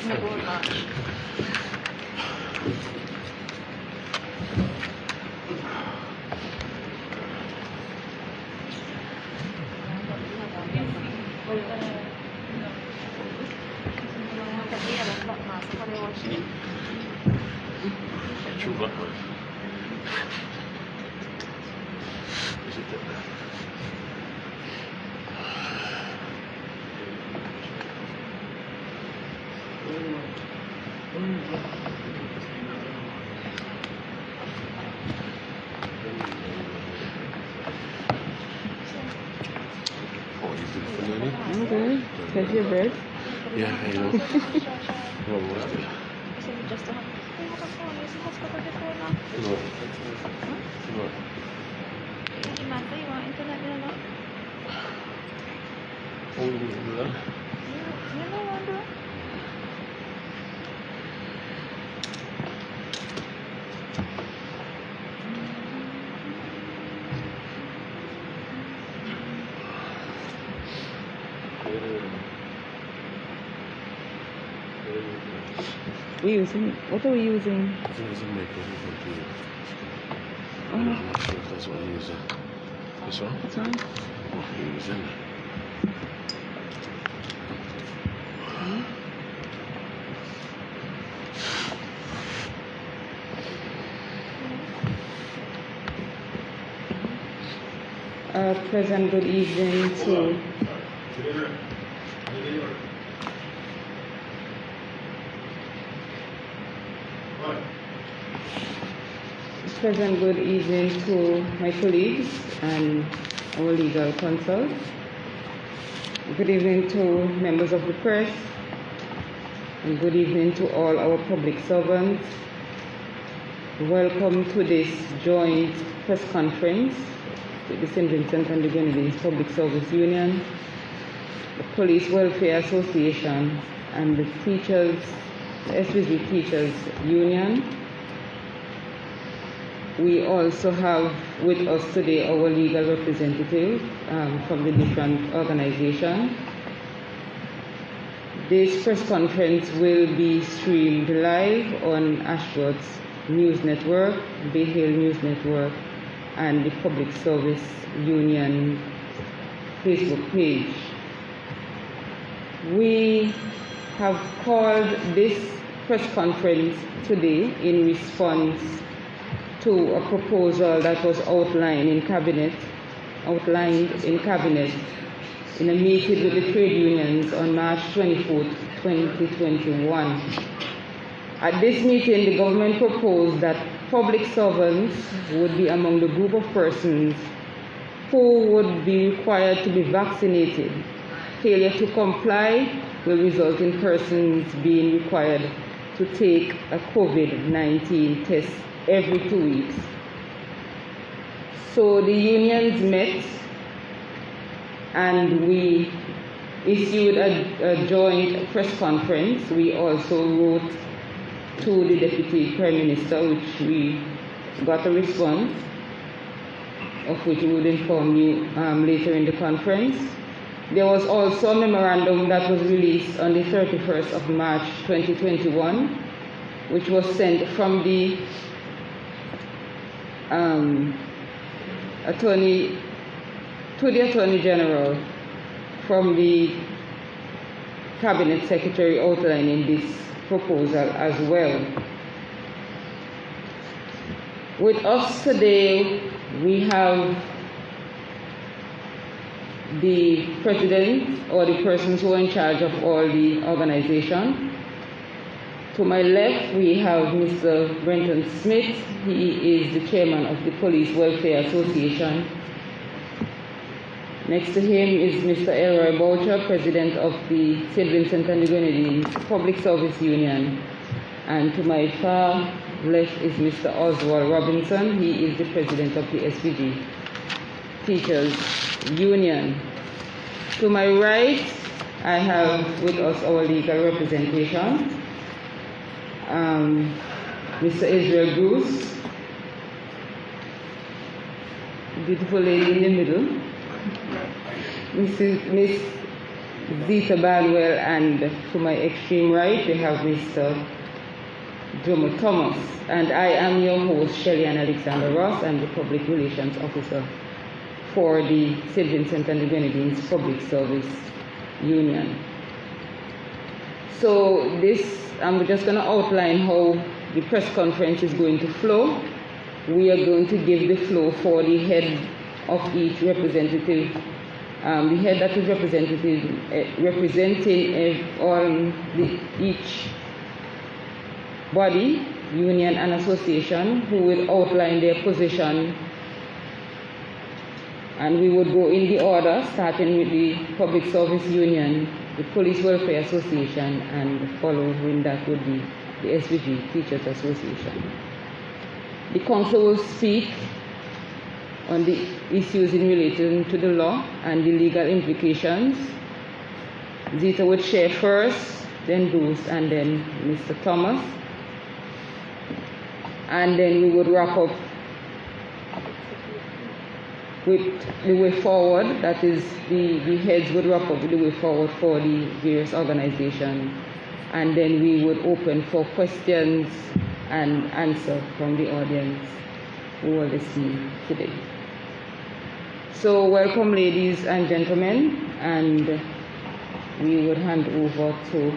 middle of March. Чува. Okay, catch your breath. Yeah, I know. What was it? No. No. Oh, no. What are we using? I think it's a microphone too. Oh, I'm not sure if that's what I'm using. This one? that's one. What I'm using? Pleasant good evening to pleasant good evening to my colleagues and our legal counsel. Good evening to members of the press, and good evening to all our public servants. Welcome to this joint press conference with the St. Vincent and the Grenadines Public Service Union, the Police Welfare Association, and the Svgtu Teachers Union. We also have with us today our legal representative from the different organizations. This press conference will be streamed live on Ashworth's News Network, Bay Hill News Network, and the Public Service Union Facebook page. We have called this press conference today in response to a proposal that was outlined in cabinet in a meeting with the trade unions on March 24, 2021. At this meeting, the government proposed that public servants would be among the group of persons who would be required to be vaccinated. Failure to comply will result in persons being required to take a COVID-19 test every 2 weeks. So the unions met and we issued a joint press conference. We also wrote to the Deputy Prime Minister, which we got a response, of which we would inform you later in the conference. There was also a memorandum that was released on the 31st of March 2021, which was sent from the Attorney General from the Cabinet Secretary outlining this proposal as well. With us today, we have the president or the persons who are in charge of all the organization. To my left, we have Mr. Brenton Smith. He is the chairman of the Police Welfare Association. Next to him is Mr. Elroy Boucher, president of the St. Vincent and the Grenadines Public Service Union. And to my far left is Mr. Oswald Robinson. He is the president of the Svgtu Teachers Union. To my right, I have with us our legal representation, Mr. Israel Bruce, beautiful lady in the middle, Miss Zita Banwell, and to my extreme right, we have Mr. Jomo Thomas. And I am your host, Shelley Ann Alexander Ross. I'm the Public Relations Officer for the St. Vincent and the Grenadines Public Service Union. So I'm just going to outline how the press conference is going to flow. We are going to give the floor for the head of each representative, the head that is representing each body, union and association, who will outline their position. And we would go in the order, starting with the Public Service Union, the Police Welfare Association, and following that would be the Svgtu Teachers Association. The council will speak on the issues in relation to the law and the legal implications. Zita would share first, then Bruce, and then Mr. Thomas. And then we would wrap up with the way forward, that is, the heads would wrap up with the way forward for the various organizations. And then we would open for questions and answer from the audience who are listening today. So welcome, ladies and gentlemen, and we would hand over to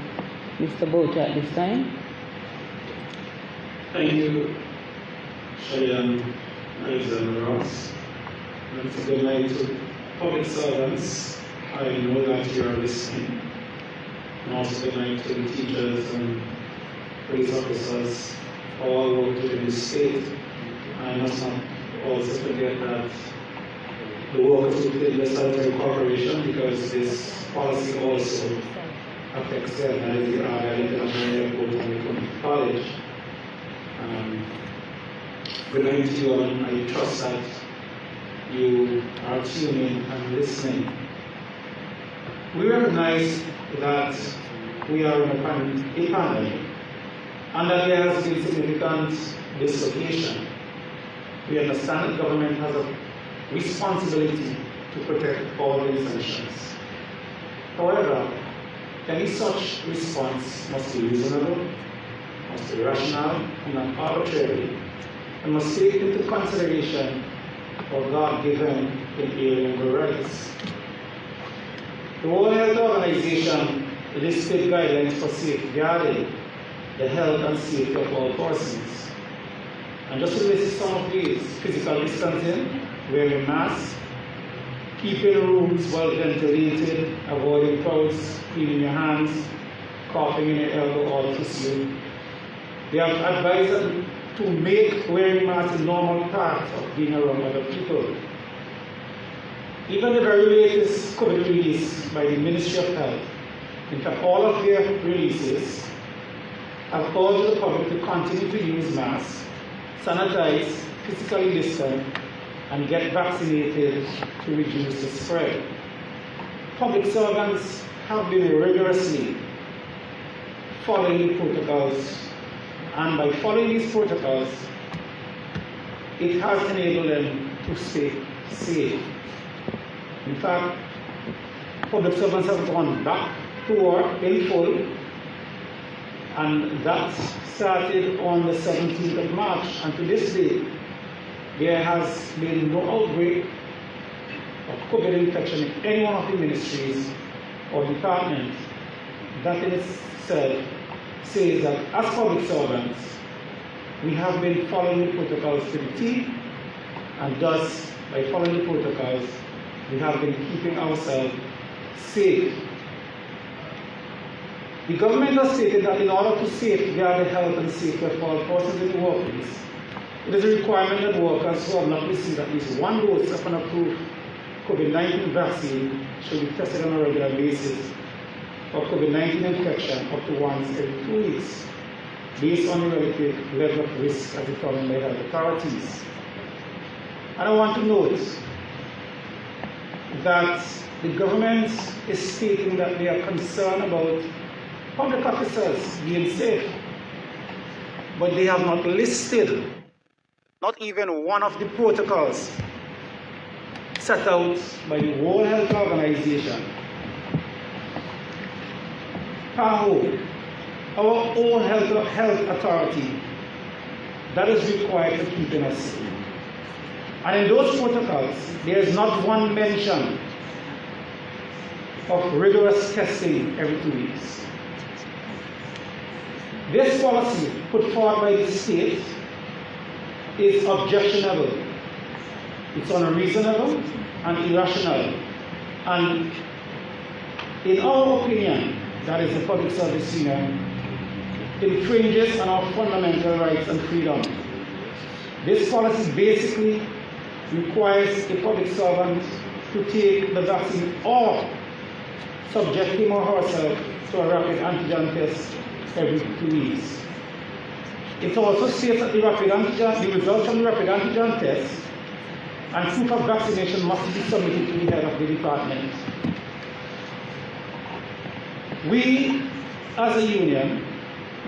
Mr. Boucher at this time. Thank you, Shelley Alexander Ross. And good night to public servants. I know that you are listening. And also good night to the teachers and police officers, all work within the state. I must not also forget that the workers within the Sanitary Corporation, because this policy also affects them, that is the International Airport and the Community College. Good night to you, and I trust that you are tuning and listening. We recognize that we are in a pandemic and that there has been significant dislocation. We understand that government has a responsibility to protect all the essentials. However, any such response must be reasonable, must be rational, and not arbitrary, and must take into consideration of God-given inalienable rights. The World Health Organization listed guidelines for safeguarding the health and safety of all persons. And just to list some of these: physical distancing, wearing masks, keeping rooms well ventilated, avoiding crowds, cleaning your hands, coughing in your elbow or tissue. They have advised them to make wearing masks a normal part of being around other people. Even the very latest COVID release by the Ministry of Health, in fact all of their releases, have urged the public to continue to use masks, sanitize, physically distance, and get vaccinated to reduce the spread. Public servants have been rigorously following the protocols, and by following these protocols, it has enabled them to stay safe. In fact, public servants have gone back to work in full, and that started on the 17th of March, and to this day, there has been no outbreak of COVID infection in any one of the ministries or departments. That in itself says that as public servants, we have been following the protocols to the T, and thus, by following the protocols, we have been keeping ourselves safe. The government has stated that in order to safeguard the health and safety of all persons in the workplace, it is a requirement that workers who have not received at least one dose of an approved COVID-19 vaccine should be tested on a regular basis for COVID-19 infection up to once every 2 weeks, based on the relative level of risk as determined by health authorities. And I want to note that the government is stating that they are concerned about public officers being safe, but they have not listed not even one of the protocols set out by the World Health Organization PAHO, our own health authority, that is required for keeping us safe. And in those protocols, there is not one mention of rigorous testing every 2 weeks. This policy put forward by the state is objectionable. It's unreasonable and irrational. And in our opinion, that is the Public Service Union, infringes on our fundamental rights and freedom. This policy basically requires a public servant to take the vaccine or subject him or herself to a rapid antigen test every 2 weeks. It also states that the results from the rapid antigen test and proof of vaccination must be submitted to the head of the department. We, as a union,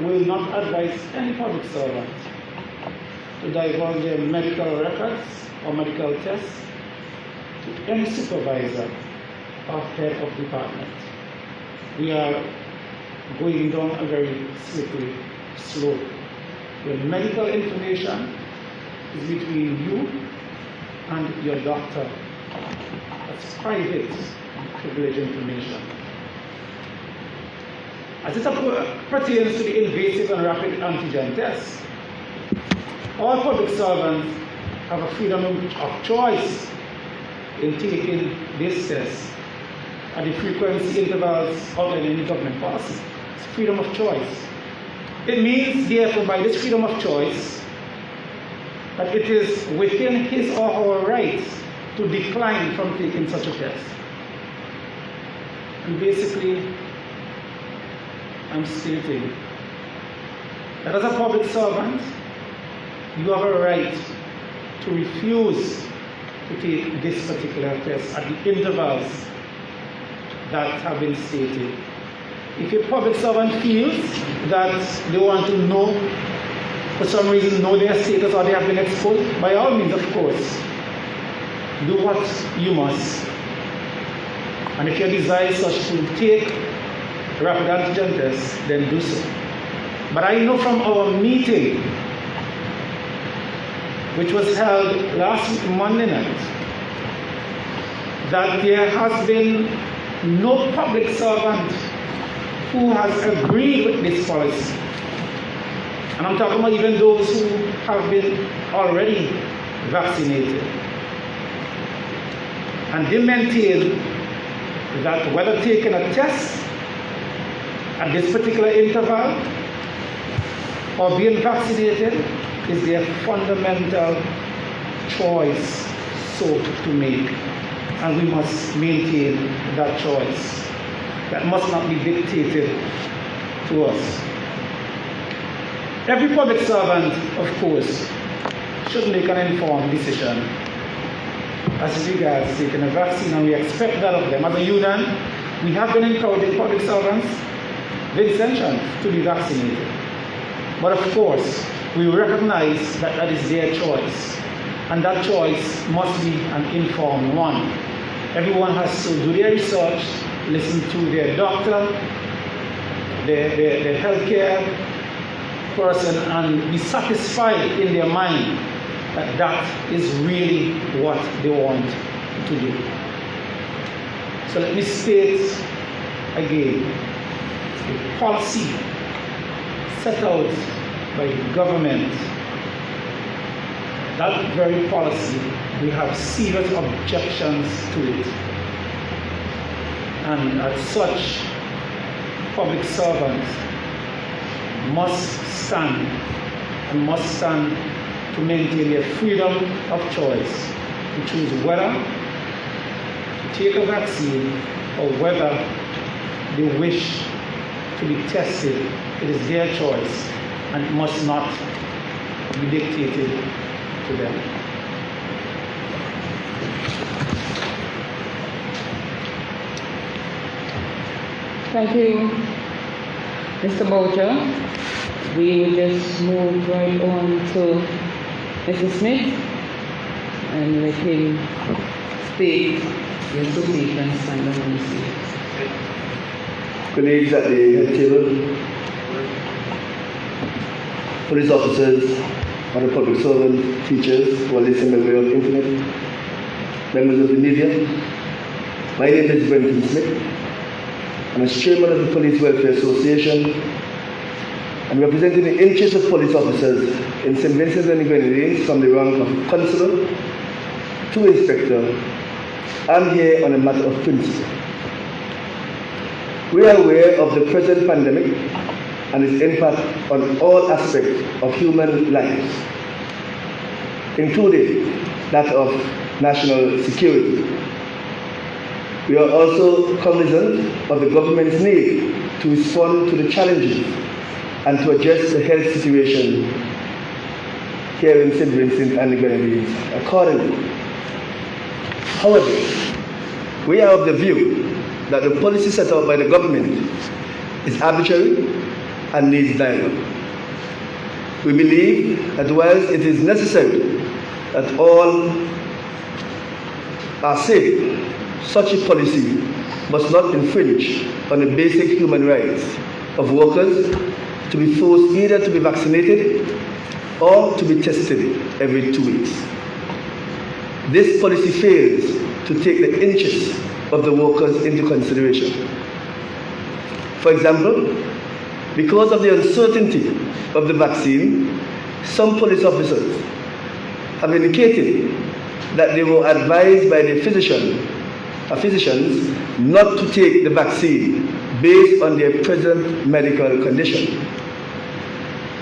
will not advise any public servant to divulge their medical records or medical tests to any supervisor or head of department. We are going down a very slippery slope. The medical information is between you and your doctor. That's private, privileged information. As it pertains to the invasive and rapid antigen tests, all public servants have a freedom of choice in taking this test at the frequency intervals outlined in the government policy. It's freedom of choice. It means, therefore, by this freedom of choice, that it is within his or her rights to decline from taking such a test. And basically, I'm stating that as a public servant, you have a right to refuse to take this particular test at the intervals that have been stated. If a public servant feels that they want to know, for some reason, know their status or they have been exposed, by all means, of course, do what you must. And if your desire is such to take rapid antigen test, then do so. But I know from our meeting, which was held last week, Monday night, that there has been no public servant who has agreed with this policy. And I'm talking about even those who have been already vaccinated. And they maintain that whether taking a test at this particular interval or being vaccinated is their fundamental choice so to make. And we must maintain that choice. That must not be dictated to us. Every public servant, of course, should make an informed decision as regards taking a vaccine, and we expect that of them. As a union, we have been encouraging public servants, the intention to be vaccinated. But of course, we recognize that that is their choice, and that choice must be an informed one. Everyone has to do their research, listen to their doctor, their healthcare person, and be satisfied in their mind that that is really what they want to do. So let me state again, the policy set out by the government, that very policy, we have serious objections to it. And as such, public servants must stand to maintain their freedom of choice to choose whether to take a vaccine or whether they wish to be tested. It is their choice and it must not be dictated to them. Thank you, Mr. Boucher. We will just move right on to Mr. Smith and let him state the association stand on the colleagues at the head table, police officers, other public servants, teachers who are listening by way of internet, members of the media. My name is Brenton Smith. I'm a chairman of the Police Welfare Association and representing the interests of police officers in St. Vincent and the Grenadines from the rank of constable to inspector. I'm here on a matter of principle. We are aware of the present pandemic and its impact on all aspects of human lives, including that of national security. We are also cognizant of the government's need to respond to the challenges and to address the health situation here in St. Vincent and the Grenadines accordingly. However, we are of the view that the policy set out by the government is arbitrary and needs dialogue. We believe that whilst it is necessary that all are safe, such a policy must not infringe on the basic human rights of workers to be forced either to be vaccinated or to be tested every 2 weeks. This policy fails to take the interests of the workers into consideration. For example, because of the uncertainty of the vaccine, some police officers have indicated that they were advised by their physicians not to take the vaccine based on their present medical condition.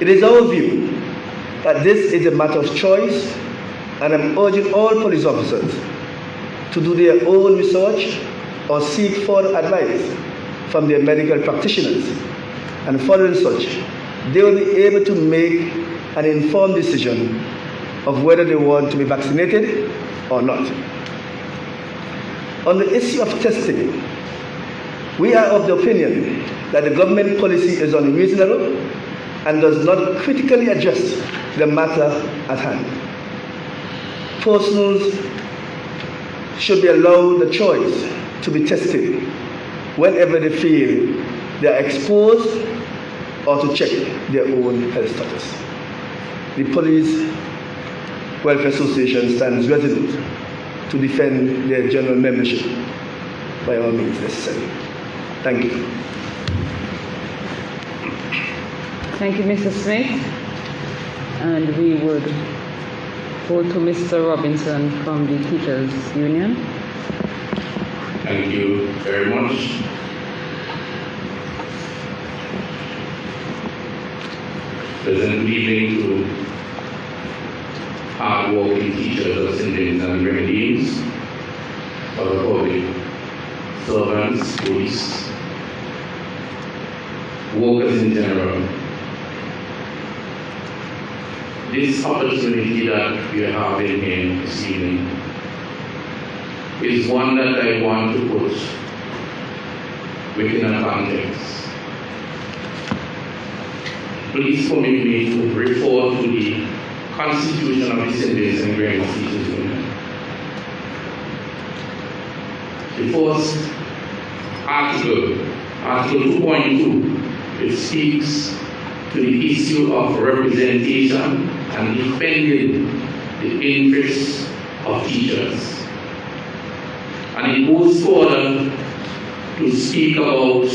It is our view that this is a matter of choice, and I'm urging all police officers to do their own research or seek further advice from their medical practitioners, and following such, they will be able to make an informed decision of whether they want to be vaccinated or not. On the issue of testing, we are of the opinion that the government policy is unreasonable and does not critically address the matter at hand. Persons should be allowed the choice to be tested whenever they feel they are exposed or to check their own health status. The Police Welfare Association stands resolute to defend their general membership by all means necessary. Thank you. Thank you, Mr. Smith. And we would go to Mr. Robinson from the Teachers Union. Thank you very much. Pleasant evening to hard-working teachers of St. Vincent and Grenadines, other public servants, police, workers in general. This opportunity that we are having here this evening is one that I want to put within a context. Please permit me to refer to the Constitution of the St. Vincent and Grenadines Teachers Union. The first article, Article 2.2, it speaks to the issue of representation and defending the interests of teachers. And it goes further to speak about,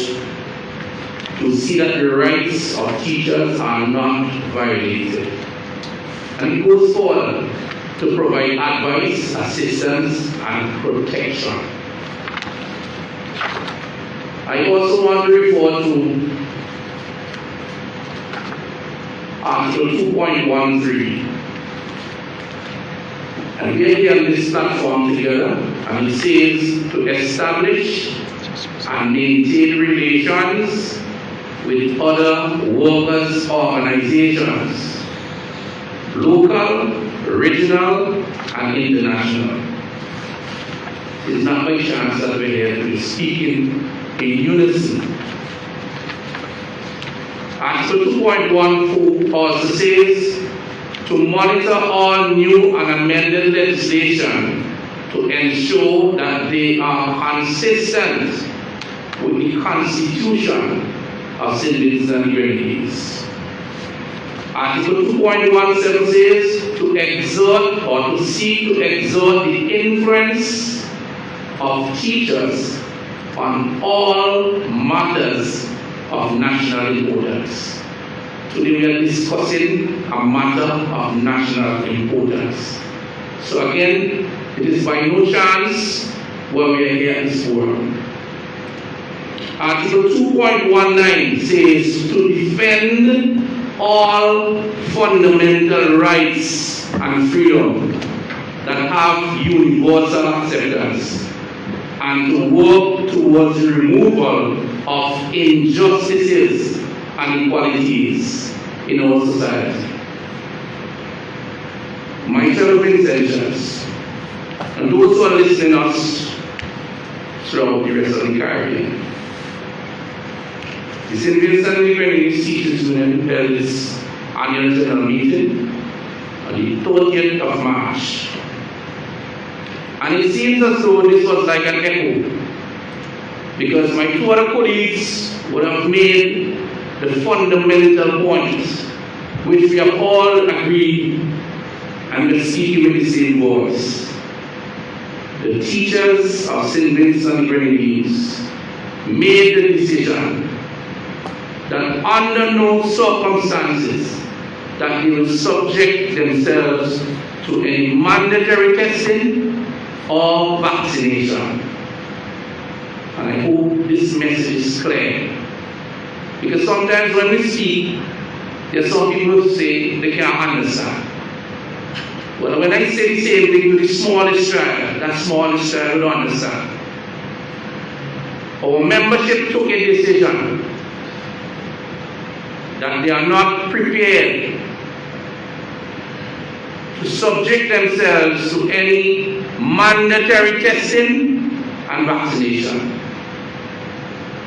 to see that the rights of teachers are not violated. And it goes further to provide advice, assistance, and protection. I also want to refer to Article 2.13. And we are here on this platform together, and it says to establish and maintain relations with other workers' organizations, local, regional, and international. It is not by chance that we're here to be speaking in unison. Article 2.14 also says to monitor all new and amended legislation to ensure that they are consistent with the Constitution of St. Vincent and Grenadines. Article 2.17 says to exert or to seek to exert the influence of teachers on all matters of national importance. Today we are discussing a matter of national importance. So again, it is by no chance why we are here in this forum. Article 2.19 says to defend all fundamental rights and freedom that have universal acceptance and to work towards the removal of injustices and inequalities in our society. My fellow Vincentians, and those who are listening to us throughout the rest of the Caribbean, the St. Vincent and Grenadines Teachers Union held this annual general meeting on the 30th of March. And it seems as though this was like an echo, because my two other colleagues would have made the fundamental points which we have all agreed and we're speaking with the same voice. The teachers of St. Vincent and Grenadines made the decision that under no circumstances that they will subject themselves to any mandatory testing or vaccination. And I hope this message is clear. Because sometimes when we speak, there are some people who say they can't understand. Well, when I say the same thing to the smallest child, that smallest child will understand. Our membership took a decision that they are not prepared to subject themselves to any mandatory testing and vaccination.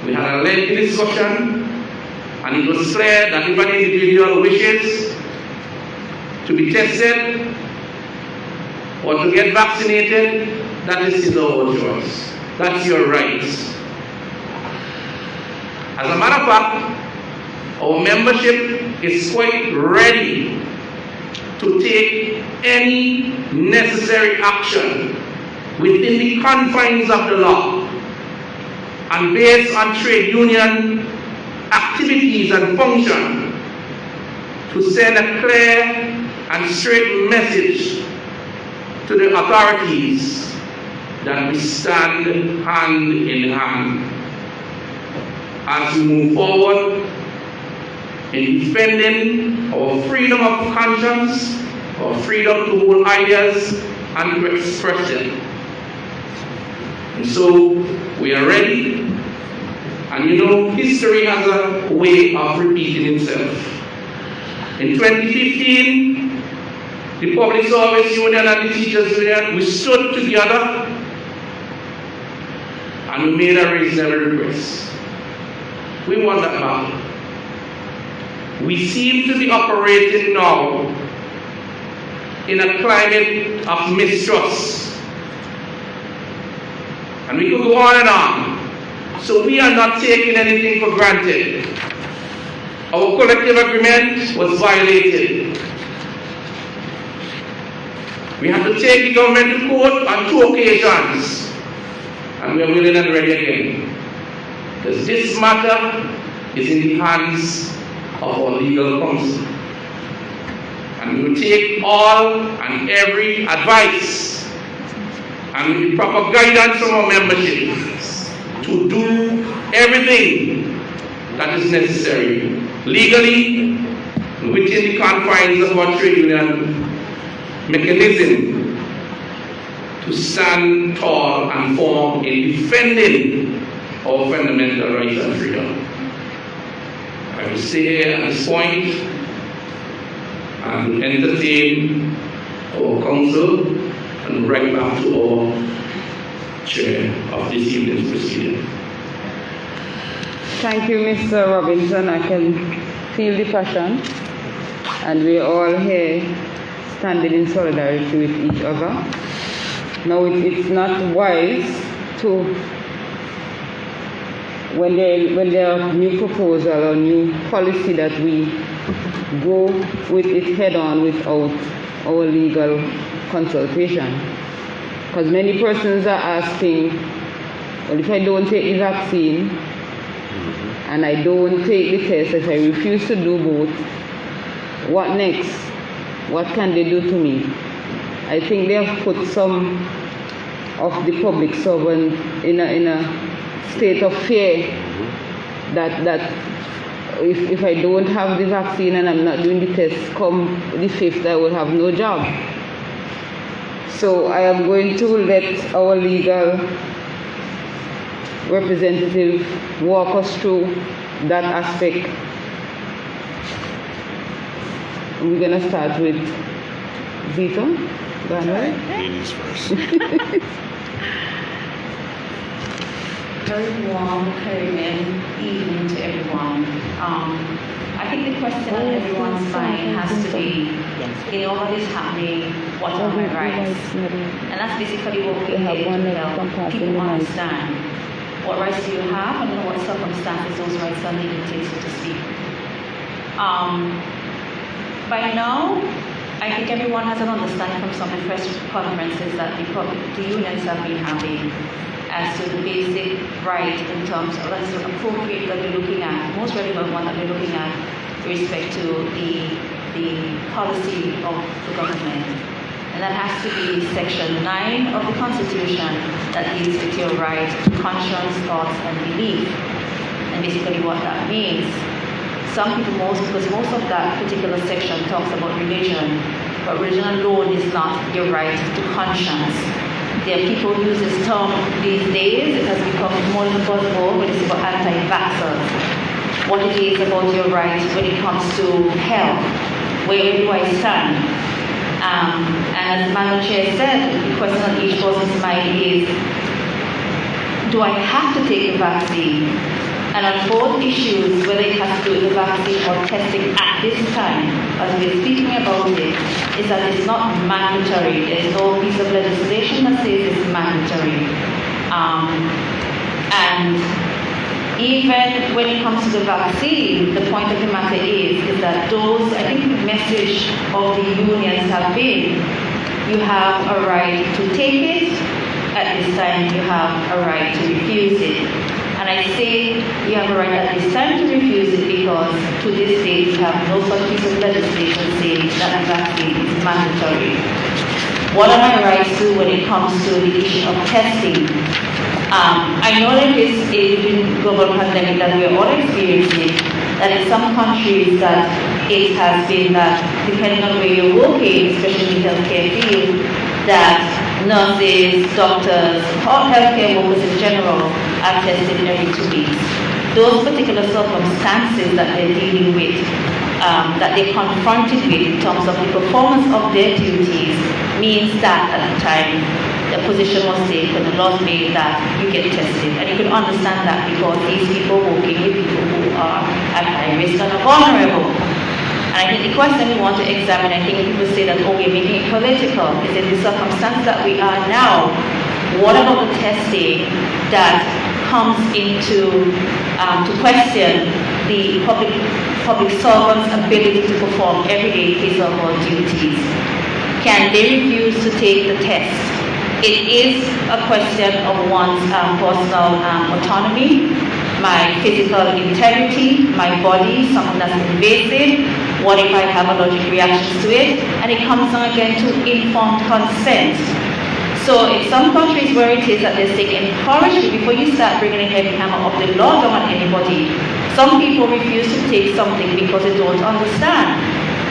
We had a lengthy discussion, and it was clear that if an individual wishes to be tested or to get vaccinated, that is his or her choice. That's your right. As a matter of fact, our membership is quite ready to take any necessary action within the confines of the law and based on trade union activities and function to send a clear and straight message to the authorities that we stand hand in hand as we move forward in defending our freedom of conscience, our freedom to hold ideas and to express them. And so we are ready. And you know, history has a way of repeating itself. In 2015, the Public Service Union and the Teachers Union, we stood together and we made a reasonable request. We won that battle. We seem to be operating now in a climate of mistrust. And we could go on and on. So we are not taking anything for granted. Our collective agreement was violated. We have to take the government to court on 2 occasions. And we are willing and ready again. Because this matter is in the hands of our legal counsel. And we will take all and every advice and with the proper guidance from our membership to do everything that is necessary legally within the confines of our trade union mechanism to stand tall and firm in defending our fundamental rights and freedom. I will stay here at this point and entertain our council and right back to our chair of this evening's proceeding. Thank you, Mr. Robinson. I can feel the passion, and we're all here standing in solidarity with each other. Now, it's not wise to when there are new proposal or new policy that we go with it head on without our legal consultation. Because many persons are asking, well, if I don't take the vaccine and I don't take the test, if I refuse to do both, what next? What can they do to me? I think they have put some of the public servants in a state of fear that if I don't have the vaccine and I'm not doing the test, come the 5th, I will have no job. So I am going to let our legal representative walk us through that aspect. We're going to start with Svgtu. Go ahead. Ladies first. Very warm, Caribbean evening to everyone. I think the question on everyone's mind has to be, in all that is happening, what are my rights? And that's basically what we have to help people understand. What rights do you have, and in what circumstances those rights are limited, so to speak. By now, I think everyone has an understanding from some of the press conferences that the unions have been having as to the basic right in terms of that's appropriate that we're looking at, most relevant one that we're looking at with respect to the policy of the government. And that has to be Section 9 of the Constitution that deals with your right to conscience, thoughts, and belief. And basically what that means. Some people, because most of that particular section talks about religion, but religion alone is not your right to conscience. There are people who use this term these days. It has become more than a buzzword, but it's about anti-vaxxers. What it is about your right when it comes to health. Where do I stand? And as Madam Chair said, the question on each person's mind is, do I have to take the vaccine? And on both issues, whether it has to do with the vaccine or testing at this time, as we're speaking about it, is that it's not mandatory. There's no piece of legislation that says it's mandatory. And even when it comes to the vaccine, the point of the matter is that those, I think the message of the unions have been, you have a right to take it, at this time you have a right to refuse it. And I say you have a right at this time to refuse it because to this day we have no such piece of legislation saying that the vaccine is mandatory. What are my rights to when it comes to the issue of testing? I know that this is a global pandemic that we are all experiencing, that in some countries that it has been that depending on where you're working, especially in the healthcare field, that nurses, doctors, or healthcare workers in general are tested every 2 weeks. Those particular circumstances that they're dealing with, that they're confronted with in terms of the performance of their duties, means that at the time the position was taken, the laws made that you get tested. And you can understand that because these people are working with people who are at high risk and are vulnerable. And I think the question we want to examine, I think people say that, oh, we're making it political, is in the circumstance that we are now, what about the testing that comes into to question the public servants' ability to perform everyday his or her duties? Can they refuse to take the test? It is a question of one's personal autonomy, my physical integrity, my body, something that's invasive. What if I have allergic reactions to it? And it comes down again to informed consent. So in some countries where it is that they say encourage you before you start bringing a heavy hammer of the law down on anybody, some people refuse to take something because they don't understand.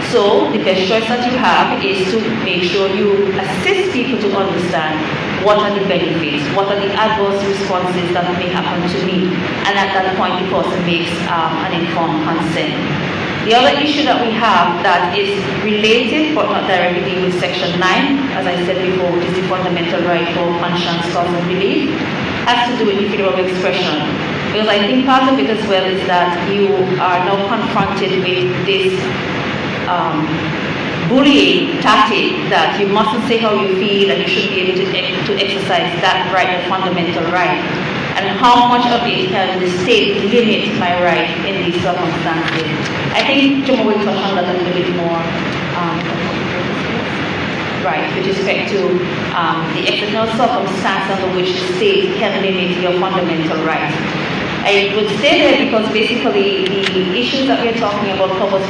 So the best choice that you have is to make sure you assist people to understand what are the benefits, what are the adverse responses that may happen to me, and at that point the person makes an informed consent. The other issue that we have that is related but not directly dealing with Section 9, as I said before, which is the fundamental right for conscience, thought, and belief, has to do with the freedom of expression. Because I think part of it as well is that you are now confronted with this bullying tactic that you mustn't say how you feel and you should be able to exercise that right, the fundamental right. and how much of it can the state limit my right in these circumstances. I think Jomo will touch on that a little bit more. Right, with respect to the exceptional circumstance under which the state can limit your fundamental rights. I would say that because basically the issues that we're talking about covers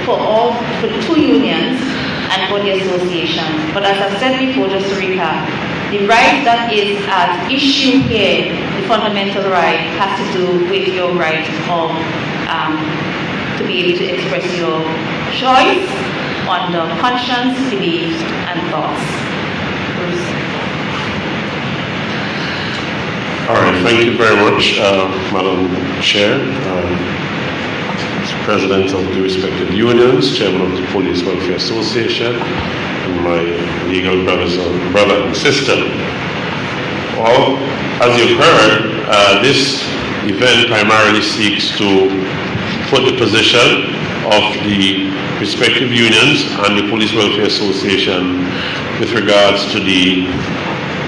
for the two unions and for the association. But as I've said before, just to recap, the right that is at issue here, the fundamental right, has to do with your right of to be able to express your choice under conscience, beliefs, and thoughts. Bruce. All right, thank you very much, Madam Chair, President of the respective unions, Chairman of the Police Welfare Association, and my legal brother and sister. Well, as you've heard, this event primarily seeks to put the position of the respective unions and the Police Welfare Association with regards to the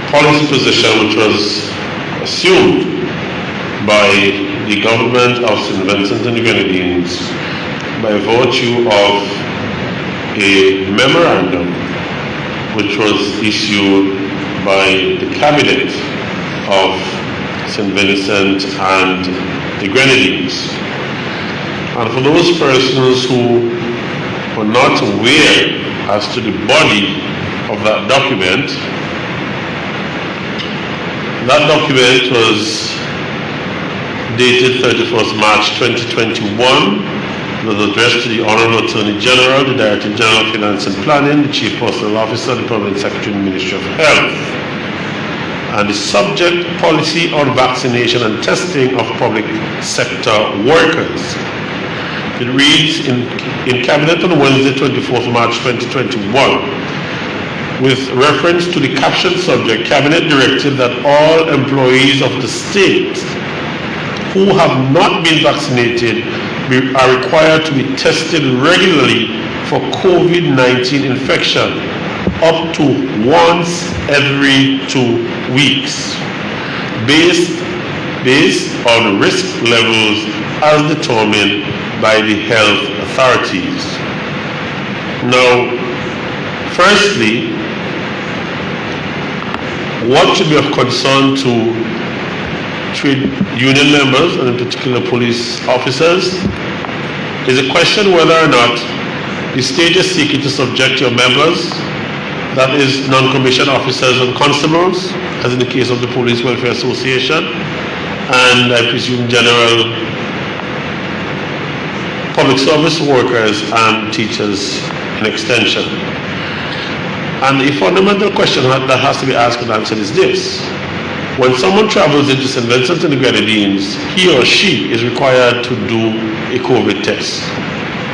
policy position which was assumed by the government of St. Vincent and the Grenadines by virtue of a memorandum which was issued by the cabinet of St. Vincent and the Grenadines. And for those persons who were not aware as to the body of that document was dated 31st March 2021. It was addressed to the Honorable Attorney General, the Director General of Finance and Planning, the Chief Personnel Officer, the Permanent Secretary in the Ministry of Health. And the subject policy on vaccination and testing of public sector workers. It reads in Cabinet on Wednesday, 24th March 2021, with reference to the captioned subject, Cabinet directed that all employees of the state who have not been vaccinated are required to be tested regularly for COVID-19 infection up to once every 2 weeks, based on risk levels as determined by the health authorities. Now, firstly, what should be of concern to trade union members, and in particular police officers, is a question whether or not the state is seeking to subject your members, that is non-commissioned officers and constables, as in the case of the Police Welfare Association, and I presume general public service workers and teachers in extension. And the fundamental question that has to be asked and answered is this. When someone travels into St. Vincent and the Grenadines, he or she is required to do a COVID test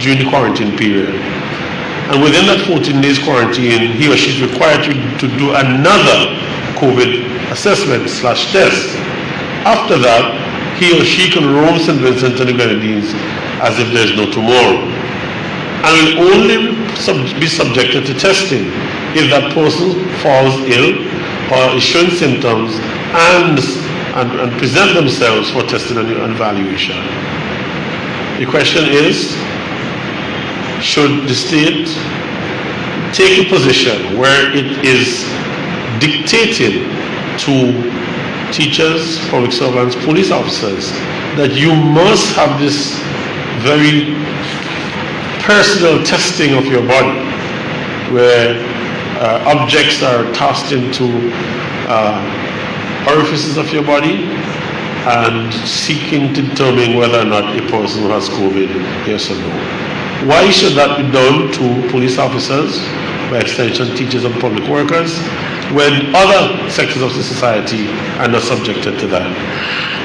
during the quarantine period. And within that 14 days quarantine, he or she is required to do another COVID assessment/test. After that, he or she can roam St. Vincent and the Grenadines as if there's no tomorrow, and will only be subjected to testing if that person falls ill or is showing symptoms and present themselves for testing and evaluation. The question is, should the state take a position where it is dictated to teachers, public servants, police officers, that you must have this very personal testing of your body, where objects are tossed into orifices of your body and seeking to determine whether or not a person has COVID, yes or no. Why should that be done to police officers, by extension teachers and public workers, when other sectors of the society are not subjected to that?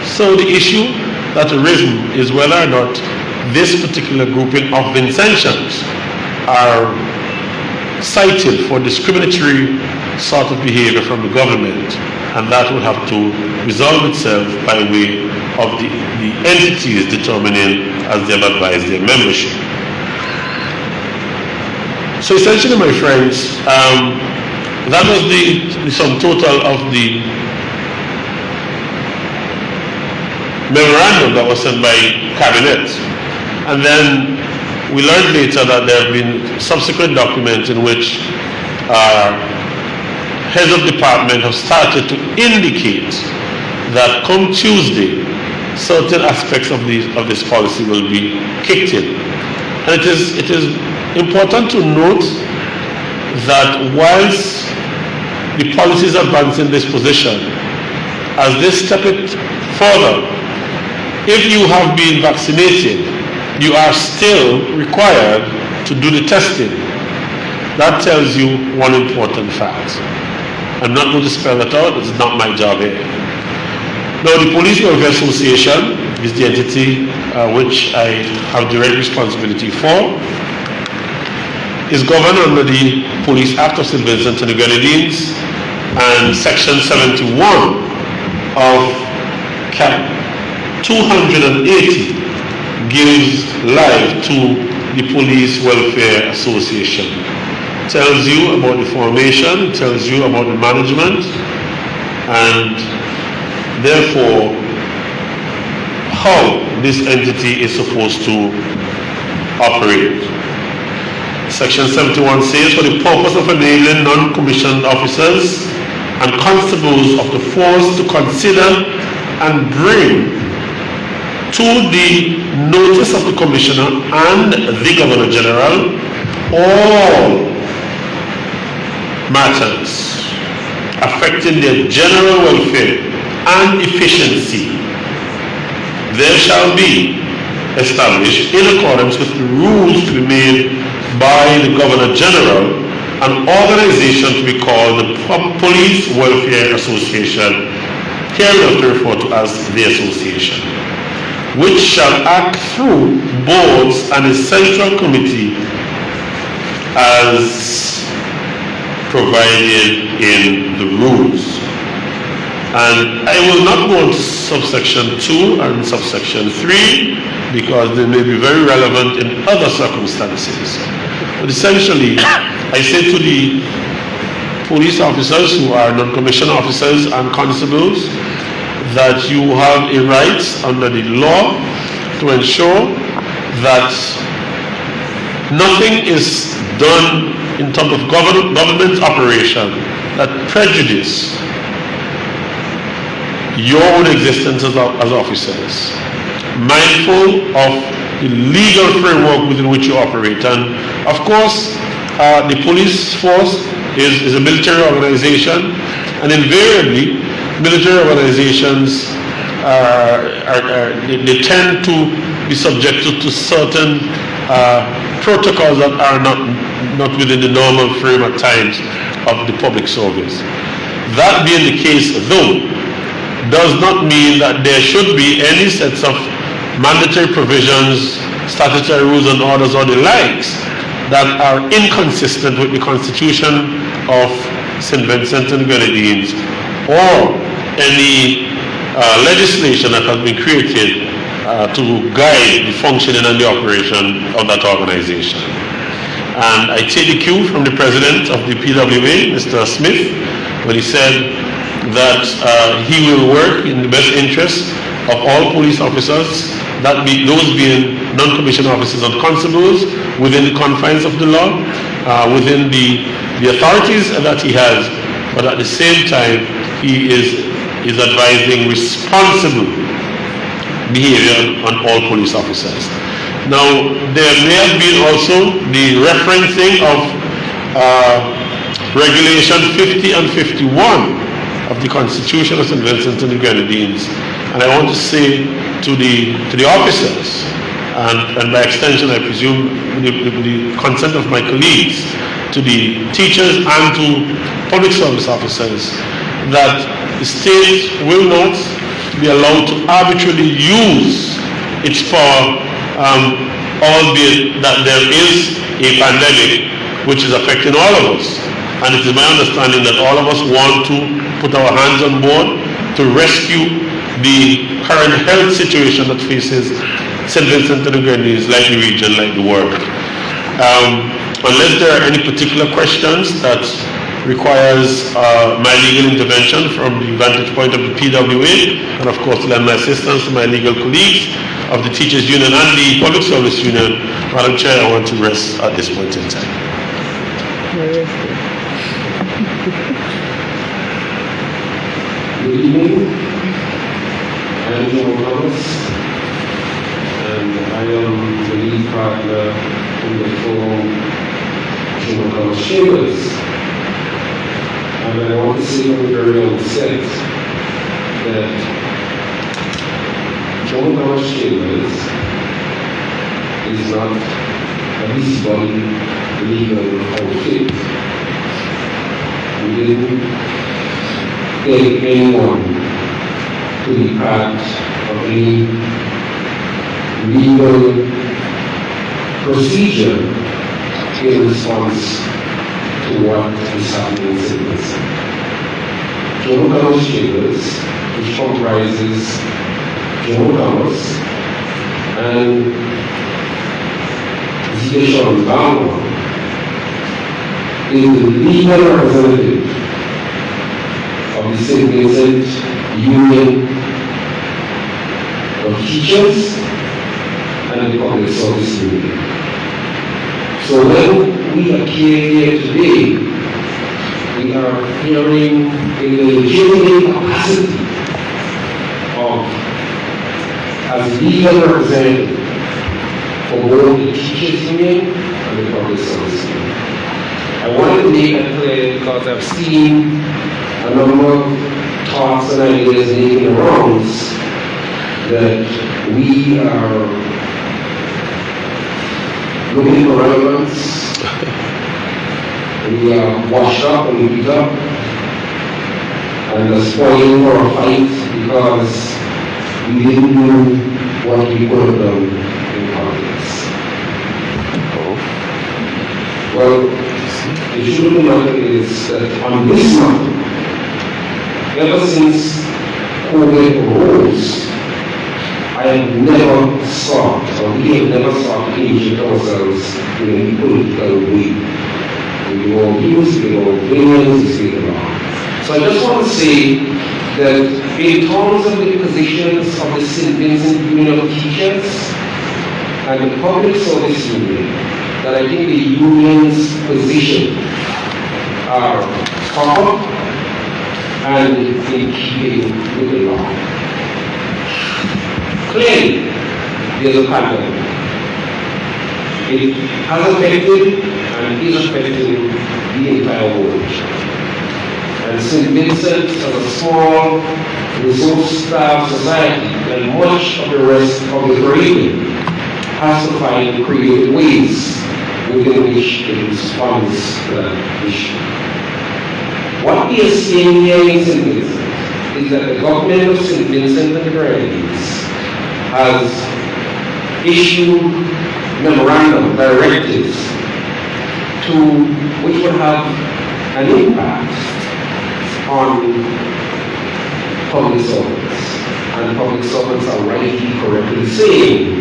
So the issue that arisen is whether or not this particular grouping of Vincentians are cited for discriminatory sort of behavior from the government, and that will have to resolve itself by way of the entities determining as they have advised their membership. So essentially, my friends, that was the sum total of the memorandum that was sent by Cabinet. And then we learned later that there have been subsequent documents in which heads of department have started to indicate that come Tuesday, certain aspects of this policy will be kicked in. And it is important to note that whilst the policy is advancing this position, as they step it further, if you have been vaccinated, you are still required to do the testing. That tells you one important fact. I'm not going to spell that out, it's not my job here. Now, the Police Welfare Association is the entity which I have direct responsibility for. Is governed under the Police Act of St. Vincent and the Grenadines, and Section 71 of Cap 280 gives life to the Police Welfare Association. It tells you about the formation, it tells you about the management, and therefore how this entity is supposed to operate. Section 71 says, for the purpose of enabling non-commissioned officers and constables of the force to consider and bring to the notice of the Commissioner and the Governor General all matters affecting their general welfare and efficiency. There shall be established, in accordance with the rules to be made by the Governor General, an organization to be called the Police Welfare Association, hereinafter referred to as the Association, which shall act through boards and a central committee as provided in the rules. And I will not go into subsection 2 and subsection 3 because they may be very relevant in other circumstances. But essentially, I say to the police officers who are non-commissioned officers and constables that you have a right under the law to ensure that nothing is done in terms of government operation that prejudice your own existence as officers, mindful of the legal framework within which you operate. And of course, the police force is a military organization, and invariably military organizations they tend to be subjected to certain protocols that are not within the normal frame at times of the public service. That being the case, though, does not mean that there should be any sets of mandatory provisions, statutory rules and orders or the likes that are inconsistent with the Constitution of St. Vincent and Grenadines or any legislation that has been created to guide the functioning and the operation of that organization. And I take the cue from the president of the PWA, Mr. Smith, when he said that he will work in the best interest of all police officers, those being non-commissioned officers and constables, within the confines of the law, within the authorities that he has, but at the same time he is advising responsible behavior on all police officers. Now, there may have been also the referencing of Regulation 50 and 51 of the Constitution of St. Vincent and the Grenadines. And I want to say to the officers, and by extension I presume with the consent of my colleagues, to the teachers and to public service officers, that the state will not be allowed to arbitrarily use its power, albeit that there is a pandemic which is affecting all of us. And it is my understanding that all of us want to put our hands on board to rescue the current health situation that faces St. Vincent and the Grenadines, like the region, like the world. Unless there are any particular questions that requires my legal intervention from the vantage point of the PWA, and of course lend my assistance to my legal colleagues of the Teachers Union and the Public Service Union. Madam Chair, I want to rest at this point in time. Good evening. I'm John Thomas, and I am the lead partner in the forum John Thomas Chambers. And I want to say from the very outset that John Thomas Chambers is not a busybody legal outfit. We didn't get anyone to be part of any legal procedure in response to what is happening in St. Vincent. John Thomas Chambers, which comprises John Thomas and Svgtu is the legal representative of the St. Vincent Union of Teachers and the Public Service Union. So when we appear here today, we are hearing in the legitimate capacity of as legal representative for both the Teachers Union and the Public Service Union. I wanted to make that clear because I've seen a number of thoughts and ideas making the rounds that we are looking for relevance, we are washed up and beat up, and are spoiling for a fight because we didn't do what we could have done in politics. Well, the truth of the matter is that on this matter, ever since COVID arose, I have never sought, or we have never sought to inject ourselves in any political way. We give our views, we give our opinions, we speak the law. So I just want to say that in terms of the positions of the St. Vincent Union of Teachers and the Public Service Union, that I think the union's position are proper and in keeping with the law. Clearly, there's a pattern. It has affected and is affecting the entire world. And St. Vincent, as a small, resource-starved society, and much of the rest of the Caribbean, has to find creative ways within which it responds to that issue. What we are seeing here in St. Vincent is that the government of St. Vincent and the Grenadines has issued memorandum directives which will have an impact on public servants. And public servants are rightly correctly saying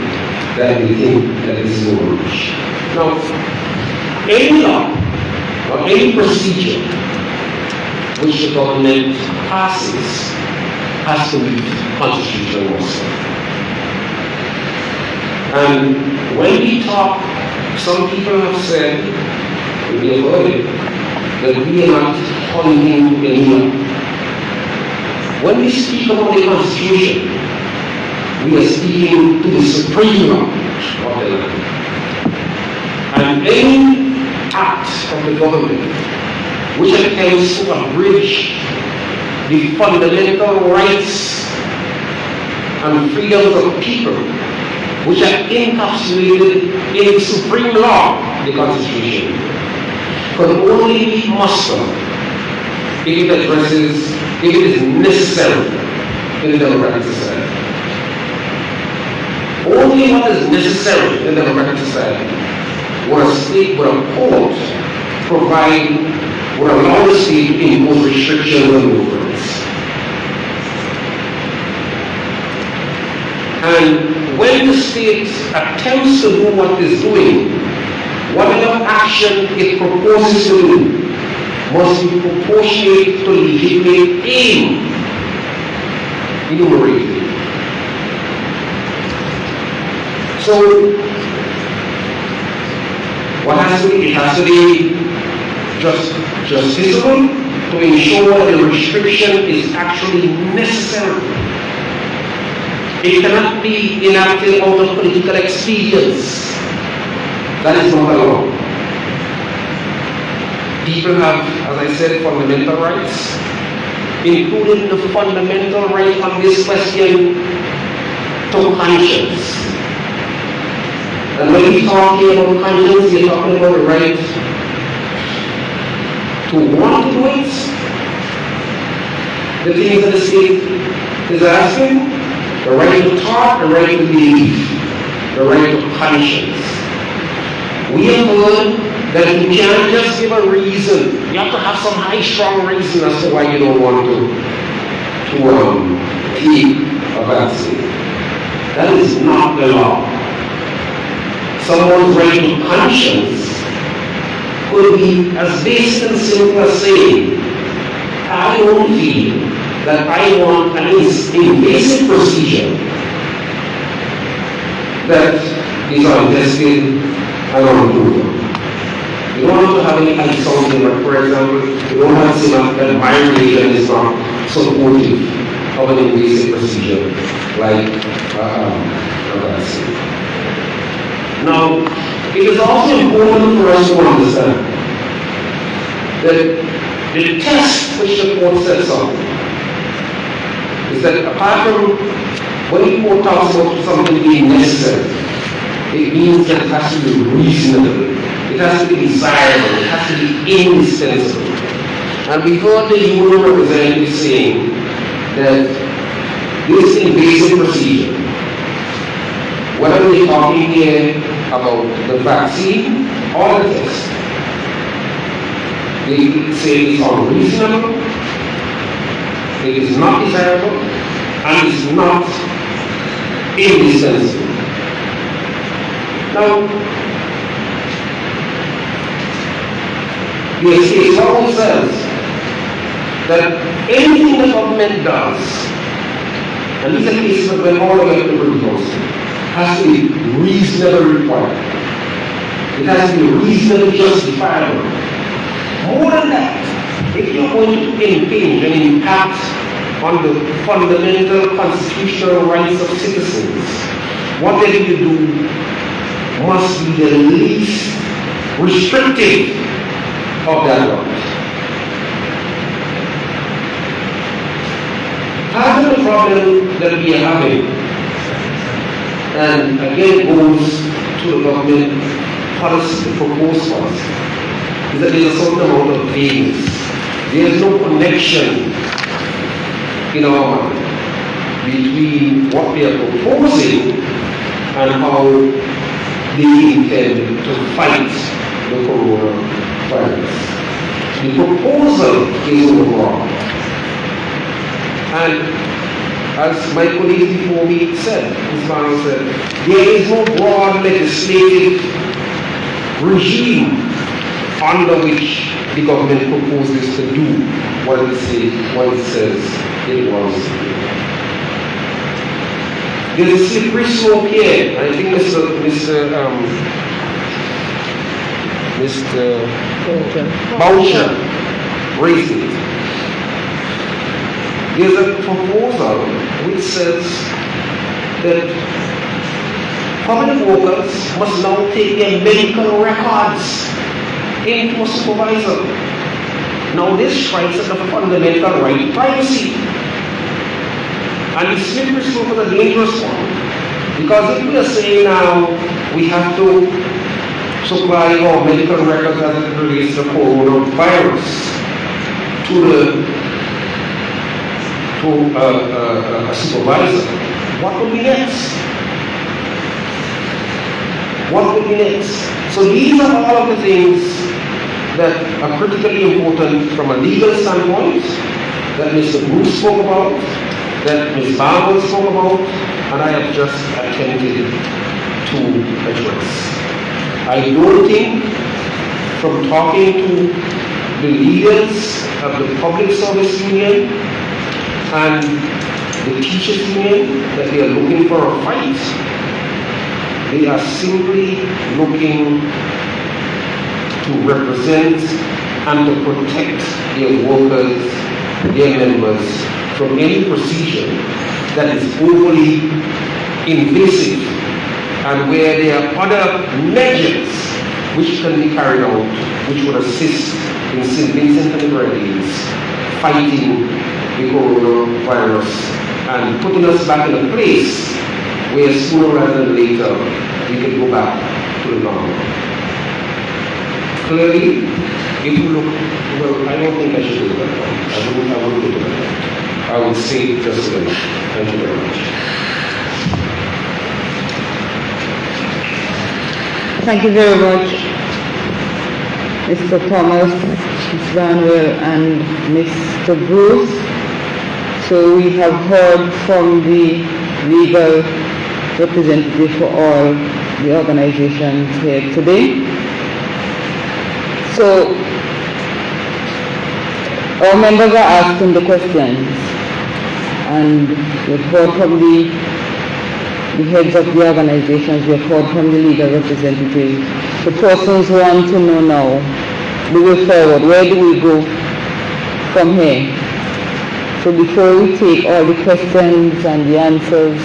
that they think that this is overreach. Now, any law or any procedure which the government passes has to meet constitutional laws. And when we talk, some people have said, we have heard it, that we are not pointing anyone. When we speak about the Constitution, we are speaking to the supreme law of the land. And any act of the government which attempts to abridge the fundamental rights and freedoms of people which are encapsulated in the supreme law, the Constitution, can only be mustered if it addresses, if it is necessary in a democratic society. Only what is necessary in a democratic society would a state, would a court provide, would allow the state to impose restrictions and movements. And when the state attempts to do what it is doing, whatever action it proposes to do must be proportionate to legitimate aim enumerated. So, what has to be? It has to be justiciable to ensure that the restriction is actually necessary. It cannot be enacted out of political expedience. That is not allowed. People have, as I said, fundamental rights, including the fundamental right on this question to conscience. And when we talk here about conscience, we're talking about the right to want to do it, the things that the state is asking, the right to talk, the right to believe, the right to conscience. We have heard that you can't just give a reason. You have to have some high, strong reason as to why you don't want to take a vaccine. That is not the law. Someone's right to conscience could be as basic and simple as saying, I don't feel that I want an invasive procedure that is untested and unproven. You don't have to have any something, like, for example, you don't have to say that my religion is not supportive of an invasive procedure like a vaccine. Now, it is also important for us to understand that the test which the court sets up is that apart from when the court talks about something being necessary, it means that it has to be reasonable, it has to be desirable, it has to be indispensable. And we heard the union representative saying that this invasive procedure, whether we're talking here about the vaccine or the test, they say it's unreasonable, it is not desirable, and it's not indispensable. Now, the case law says that anything the government does, and these are cases that went all the way up to the Council, has to be reasonably required. It has to be reasonably justifiable. More than that, if you're going to impinge and impact on the fundamental constitutional rights of citizens, whatever you do must be the least restrictive of that right. Part of the problem that we are having, and again goes to the government policy, the proposed policy, is that there is a certain amount of vagueness. There is no connection in our mind between what they are proposing and how they intend to fight the coronavirus. The proposal is overall. And as my colleague before me said, Ms. Barrow said, there is no broad legislative regime under which the government proposes to do what it says it wants to do. There's a slippery slope here. I think Mr. Boucher raised it. There's a proposal which says that public workers must now take their medical records into a supervisor. Now this strikes at the fundamental right to privacy. And the slippery slope is a dangerous one. Because if we are saying now we have to supply our medical records as it relates to coronavirus to a supervisor, what will be next? What will be next? So these are all of the things that are critically important from a legal standpoint that Mr. Bruce spoke about, that Ms. Barber spoke about, and I have just attempted to address. I don't think from talking to the leaders of the Public Service Union and the Teachers Union that they are looking for a fight. They are simply looking to represent and to protect their workers, their members from any procedure that is overly invasive and where there are other measures which can be carried out which would assist in St. Vincent and the Grenadines fighting the coronavirus and putting us back in a place where sooner rather than later we can go back to the normal. Clearly, if you look, well, I don't think I should do that. I wouldn't do that. I would say just a minute. Thank you very much. Thank you very much, Mr. Thomas, Ms. Vanwell, and Mr. Bruce. So we have heard from the legal representative for all the organizations here today. So our members are asking the questions, and we've heard from the heads of the organizations, we've heard from the legal representatives. The persons want to know now, the way forward, where do we go from here? So before we take all the questions and the answers,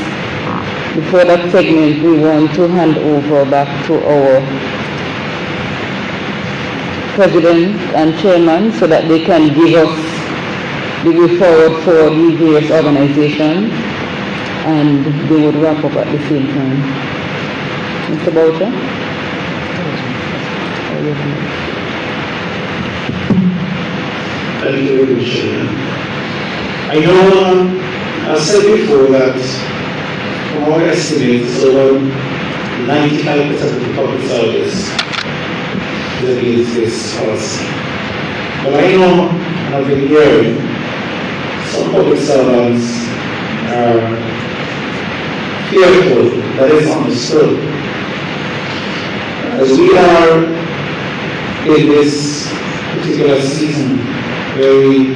before that segment, we want to hand over back to our president and chairman so that they can give us the way forward for the various organizations, and they would wrap up at the same time. Mr. Boucher? Thank you very much, Chairman. I know, I've said before that from our estimates, over 95% of the public service is against this policy. But I know, and I've been hearing, some public servants are fearful, that is understood. As we are in this particular season where we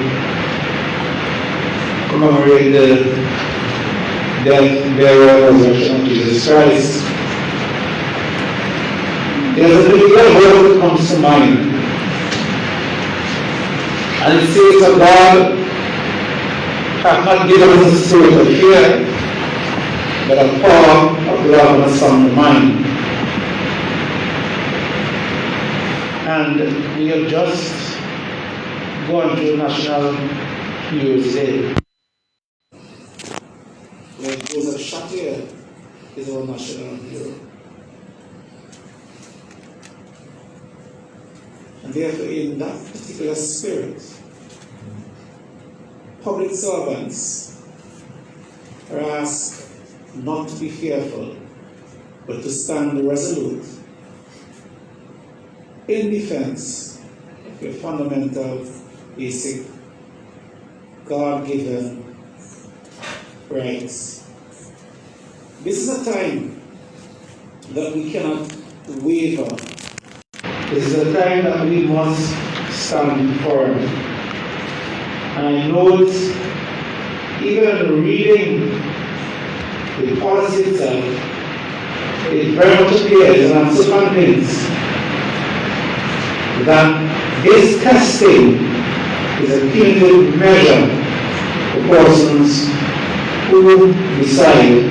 commemorate the death, burial, and resurrection of Jesus Christ, there's a particular word that comes to mind. And it says that God hath not given us a spirit of fear, but a power of love and a sound mind. And we have just gone to National Heroes Day. Where Joseph Shatir is our national hero. And therefore, in that particular spirit, public servants are asked not to be fearful, but to stand resolute in defense of your fundamental, basic, God-given rights. This is a time that we cannot waver. This is a time that we must stand firm. And I know even in reading the policy itself, it very much appears, and I'm so convinced, that this testing is a punitive measure for persons who decide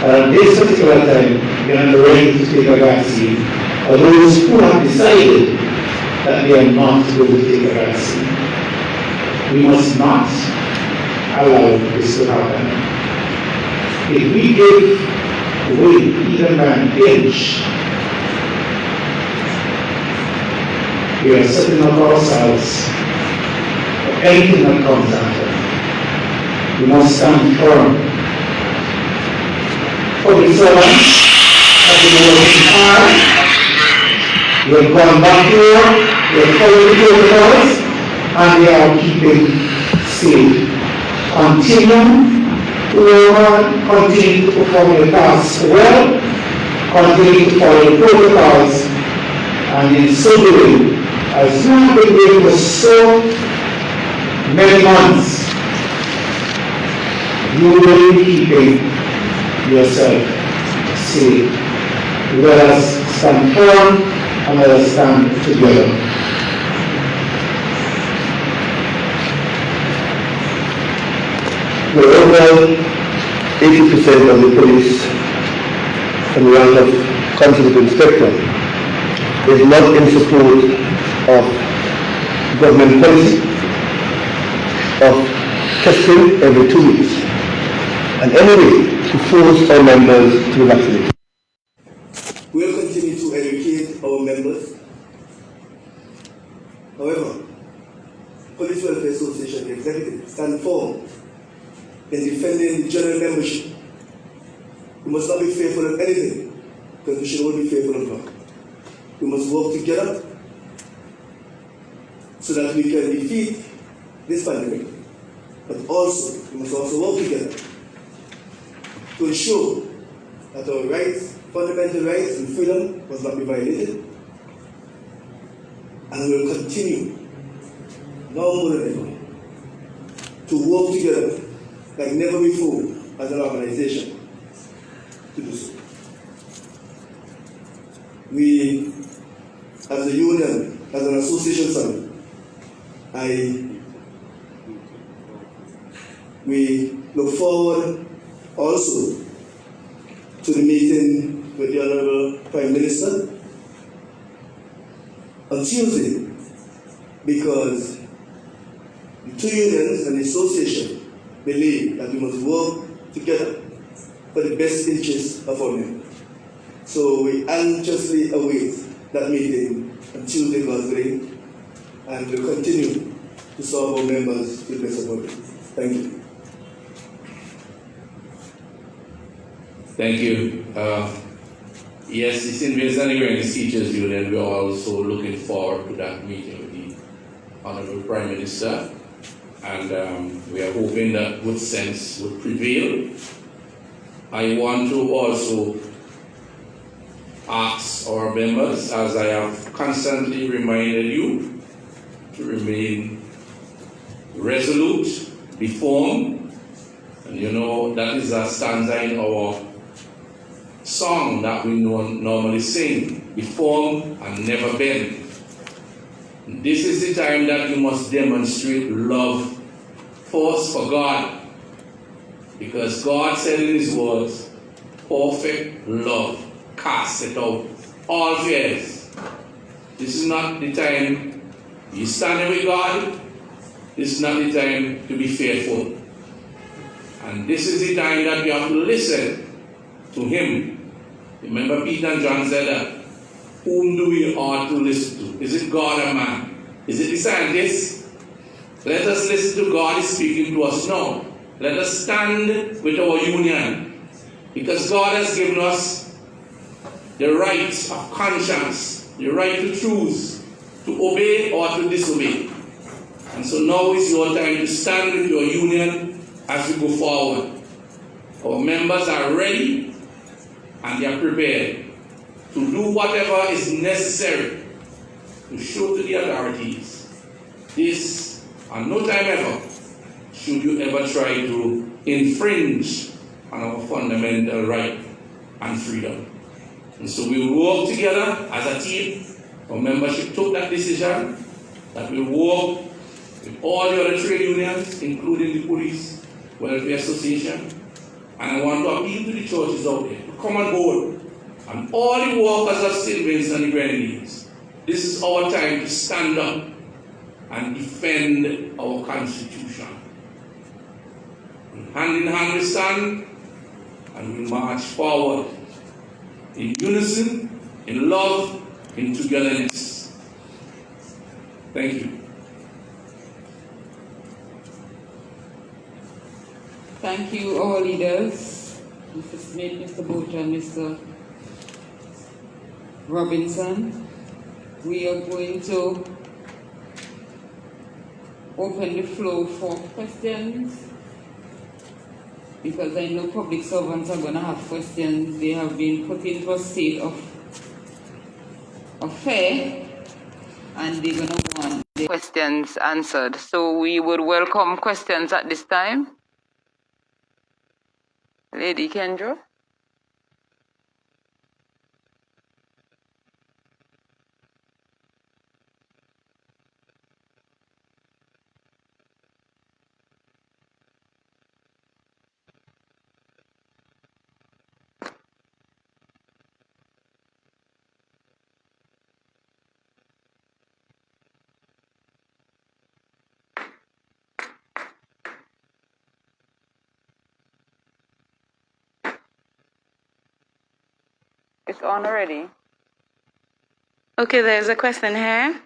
at this particular time they are not ready to take a vaccine, or those who have decided that they are not going to take a vaccine. We must not allow this to happen. If we give way even by an inch, we are setting up ourselves for anything that comes after. We must stand firm. Public servants have been working hard. We have gone back here, we have followed the protocols, and we are keeping safe. Continue to learn, continue to perform your tasks well, continue to follow the protocols, and in so doing, as you have been waiting for so many months, you will be keeping yourself safe. Let us stand firm and let us stand together. The overall 80% of the police from the rank of constable inspector is not in support of government policy of testing every 2 weeks and anyway to force our members to vaccinate. We'll continue to educate our members. However, Police Welfare Association Executive stand firm in defending the general membership. We must not be fearful of anything, because we should all be fearful of God. We must work together so that we can defeat this pandemic. But also, we must also work together to ensure that our rights, fundamental rights and freedom must not be violated. And we will continue, now more than ever, to work together like never before as an organization to do so. We, as a union, as an association, we look forward also to the meeting with the Honorable Prime Minister on Tuesday, because the two unions and the association believe that we must work together for the best interests of our members. So we anxiously await that meeting on Tuesday, God's willing, and we'll continue to serve our members to the best of our ability. Thank you. Thank you. Yes, the St. Vincent and the Teachers Union, we are also looking forward to that meeting with the Honorable Prime Minister. And we are hoping that good sense would prevail. I want to also ask our members, as I have constantly reminded you, to remain resolute, be firm. And you know, that is a stanza in our song that we normally sing, be firm and never bend. This is the time that you must demonstrate love first for God, because God said in His words, perfect love casteth out all fears. This is not the time you stand with God. This is not the time to be fearful. And this is the time that you have to listen to Him. Remember, Peter and John said that, whom do we ought to listen to? Is it God or man? Is it the scientists? Let us listen to God is speaking to us now. Let us stand with our union, because God has given us the right of conscience, the right to choose, to obey or to disobey. And so now is your time to stand with your union as we go forward. Our members are ready and they are prepared to do whatever is necessary to show to the authorities this, and no time ever should you ever try to infringe on our fundamental right and freedom. And so we will work together as a team. Our membership took that decision that we will work with all the other trade unions, including the Police Welfare Association. And I want to appeal to the churches out there to come on board. And all the workers of St. Vincent and the Grenadines, this is our time to stand up and defend our Constitution. And hand in hand we stand and we march forward in unison, in love, in togetherness. Thank you. Thank you, our leaders, Mr. Smith, Mr. Butcher, and Mr. Robinson. We are going to open the floor for questions, because I know public servants are going to have questions. They have been put into a state of fear, and they're going to want the questions answered. So we would welcome questions at this time. Lady Kendra. It's on already. Okay, there's a question here.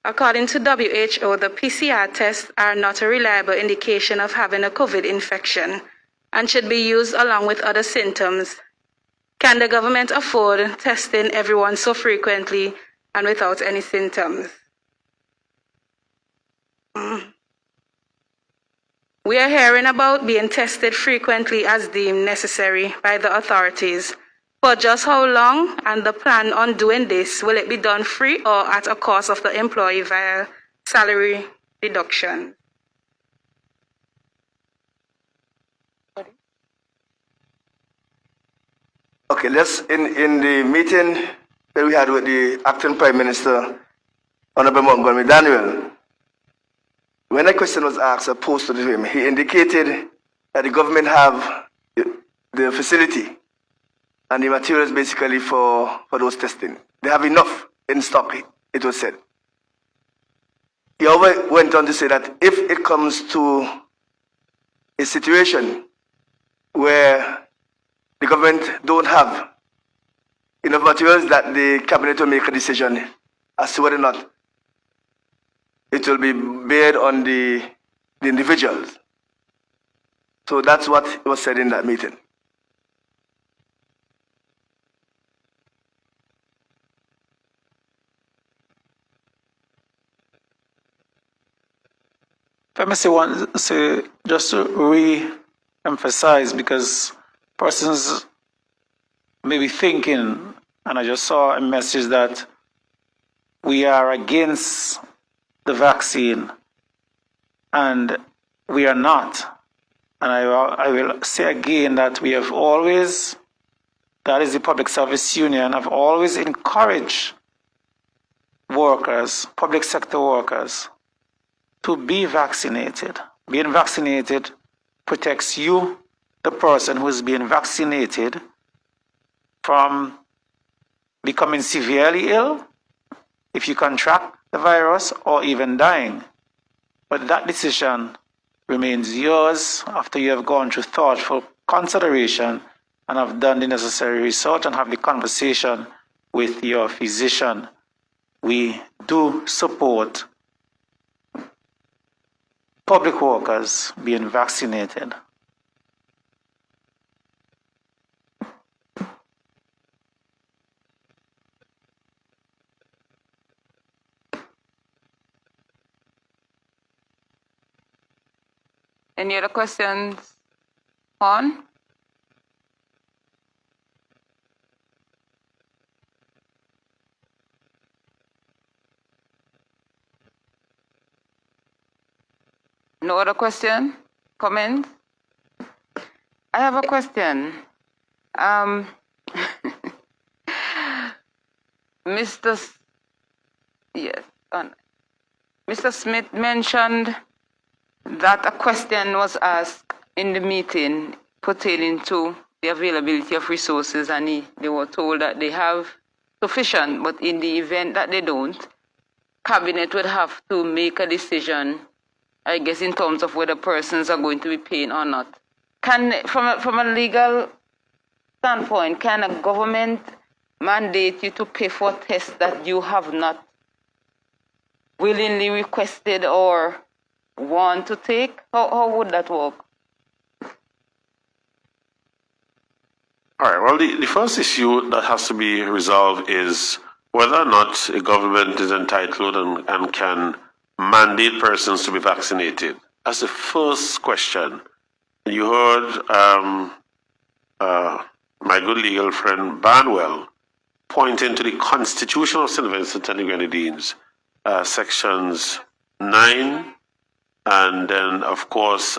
According to WHO, the PCR tests are not a reliable indication of having a COVID infection and should be used along with other symptoms. Can the government afford testing everyone so frequently and without any symptoms? We are hearing about being tested frequently as deemed necessary by the authorities. For just how long, and the plan on doing this, will it be done free or at a cost of the employee via salary deduction? Okay, in the meeting that we had with the acting Prime Minister, Honorable Montgomery Daniel, when a question was asked or posed to him, he indicated that the government have the facility and the materials basically for those testing. They have enough in stock, it was said. He always went on to say that if it comes to a situation where the government don't have enough materials, that the cabinet will make a decision as to whether or not it will be bared on the individuals. So that's what was said in that meeting. Let me say just to re-emphasize, because persons may be thinking, and I just saw a message that we are against the vaccine, and we are not. And I will say again that we have always, that is the Public Service Union, have always encouraged workers, public sector workers, to be vaccinated. Being vaccinated protects you, the person who is being vaccinated, from becoming severely ill if you contract the virus, or even dying. But that decision remains yours after you have gone through thoughtful consideration and have done the necessary research and have the conversation with your physician. We do support public workers being vaccinated. Any other questions on? No other question? Comment? I have a question. Mr. Smith mentioned that a question was asked in the meeting pertaining to the availability of resources, and they were told that they have sufficient, but in the event that they don't, Cabinet would have to make a decision, I guess, in terms of whether persons are going to be paying or not. From a legal standpoint, can a government mandate you to pay for tests that you have not willingly requested or want to take? How would that work? All right, well, the first issue that has to be resolved is whether or not a government is entitled and can mandate persons to be vaccinated. That's the first question. You heard my good legal friend Barnwell pointing to the Constitution of St. Vincent and the Grenadines, sections 9 and then, of course,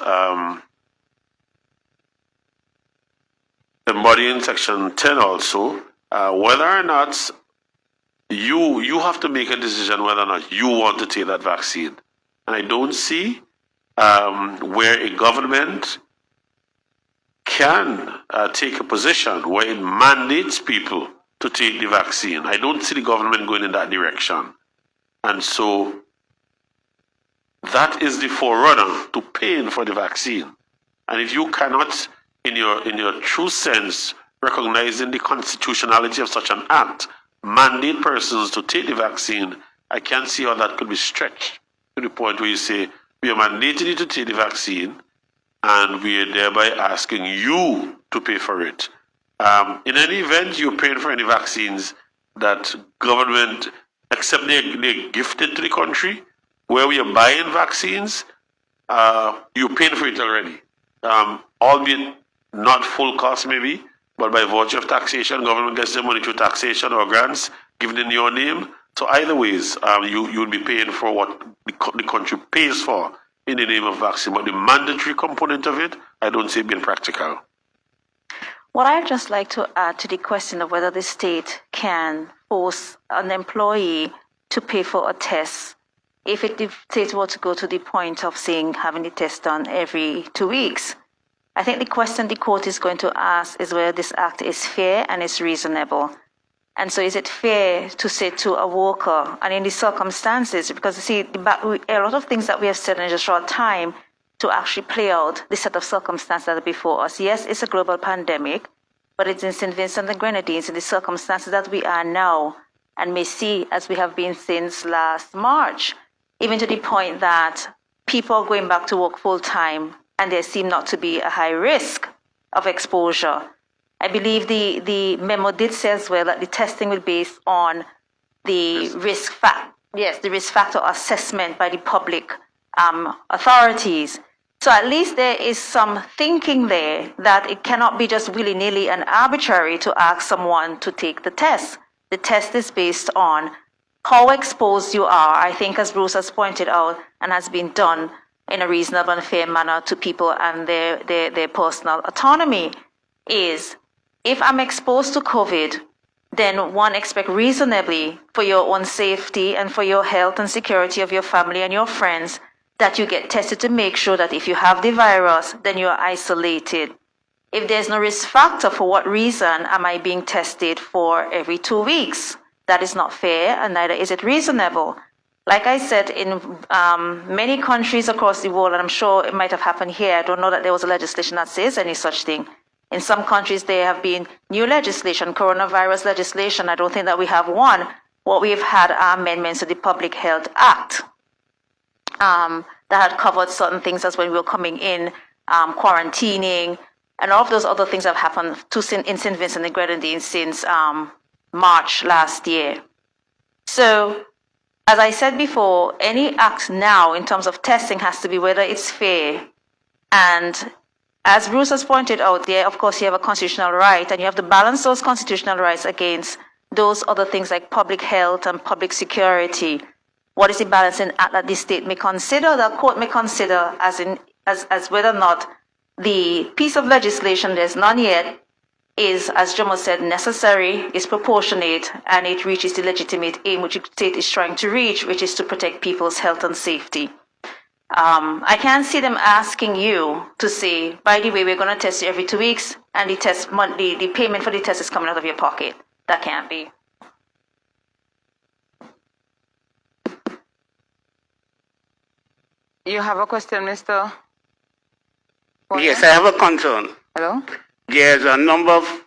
embodying section 10 also, whether or not you have to make a decision whether or not you want to take that vaccine. And I don't see where a government can take a position where it mandates people to take the vaccine. I don't see the government going in that direction. And so that is the forerunner to paying for the vaccine. And if you cannot, in your true sense, recognizing the constitutionality of such an act, mandate persons to take the vaccine, I can't see how that could be stretched to the point where you say, we are mandating you to take the vaccine, and we are thereby asking you to pay for it. In any event, you're paying for any vaccines that government, except they're gifted to the country, where we are buying vaccines, you're paying for it already. Albeit not full cost maybe, but by virtue of taxation, government gets the money through taxation or grants given in your name. So either ways, you'll be paying for what the country pays for in the name of vaccine. But the mandatory component of it, I don't see it being practical. What I'd just like to add to the question of whether the state can force an employee to pay for a test, if the state were to go to the point of saying having the test done every 2 weeks. I think the question the court is going to ask is whether this act is fair and is reasonable. And so is it fair to say to a worker, and in the circumstances, because you see, a lot of things that we have said in a short time to actually play out the set of circumstances that are before us. Yes, it's a global pandemic, but it's in St. Vincent and Grenadines, in the circumstances that we are now, and may see as we have been since last March, even to the point that people are going back to work full time, and there seem not to be a high risk of exposure. I believe the memo did say as well that the testing will be based on the risk factor assessment by the public authorities. So at least there is some thinking there that it cannot be just willy-nilly and arbitrary to ask someone to take the test. The test is based on how exposed you are, I think, as Bruce has pointed out, and has been done in a reasonable and fair manner to people and their personal autonomy, is if I'm exposed to COVID, then one expects reasonably for your own safety and for your health and security of your family and your friends that you get tested to make sure that if you have the virus, then you are isolated. If there's no risk factor, for what reason am I being tested for every 2 weeks? That is not fair, and neither is it reasonable. Like I said, in many countries across the world, and I'm sure it might have happened here, I don't know that there was a legislation that says any such thing. In some countries, there have been new legislation, coronavirus legislation. I don't think that we have one. What we've had are amendments to the Public Health Act that had covered certain things as when we were coming in, quarantining, and all of those other things have happened in St. Vincent and Grenadines since March last year. So, as I said before, any act now in terms of testing has to be whether it's fair. And as Bruce has pointed out there, of course, you have a constitutional right, and you have to balance those constitutional rights against those other things like public health and public security. What is the balancing act that the state may consider, the court may consider, as whether or not the piece of legislation, there's none yet, is, as Jomo said, necessary, is proportionate, and it reaches the legitimate aim which the state is trying to reach, which is to protect people's health and safety. I can't see them asking you to say, by the way, we're going to test you every 2 weeks, and the payment for the test is coming out of your pocket. That can't be. You have a question, Mr. Boyer? Yes, I have a concern. Hello? There's a number of,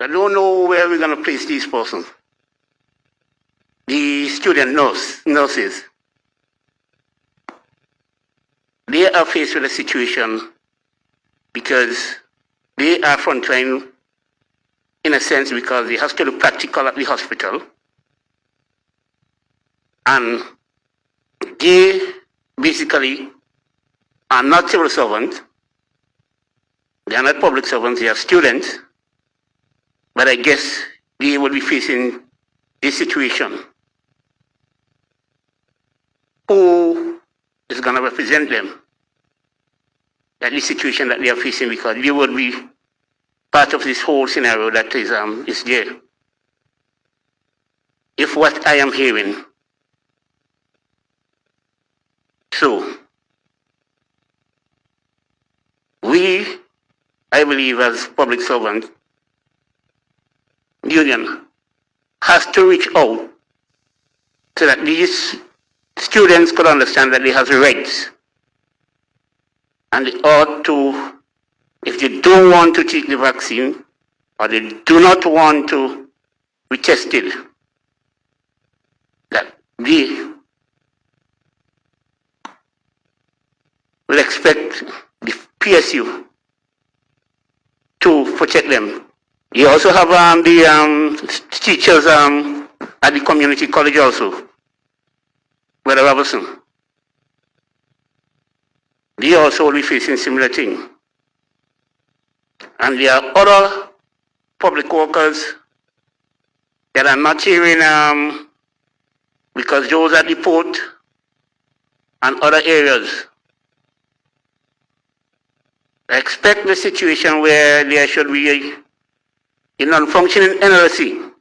I don't know where we're going to place these persons. The student nurses. They are faced with a situation because they are frontline in a sense because they have to do practical at the hospital, and they basically are not civil servants. They are not public servants, they are students, but I guess they will be facing this situation. who is going to represent them at the situation that they are facing, because they would be part of this whole scenario that is there. If what I am hearing, so we, I believe, as public servants, union has to reach out so that these students could understand that they have rights, and they ought to, if they don't want to take the vaccine or they do not want to be tested, that they will expect the PSU to protect them. You also have the teachers at the community college also, Brother Robertson. They also will be facing similar thing. And there are other public workers that are not hearing because those at the port and other areas. I expect the situation where there should be a non-functioning NLC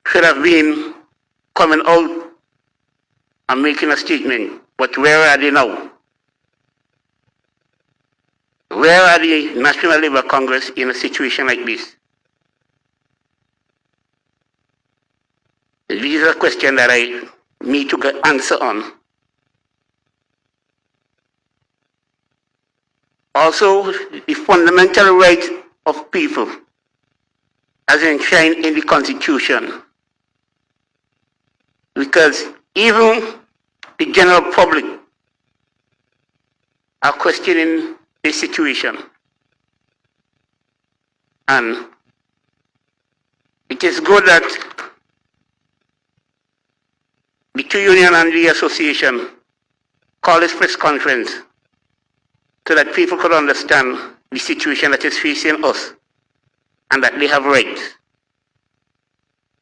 should have been coming out and making a statement. But where are they now? Where are the National Labour Congress in a situation like this? These are questions that I need to get answer on. Also, the fundamental right of people as enshrined in the Constitution. Because even the general public are questioning this situation. And it is good that the two union and the association call this press conference so that people could understand the situation that is facing us and that they have rights.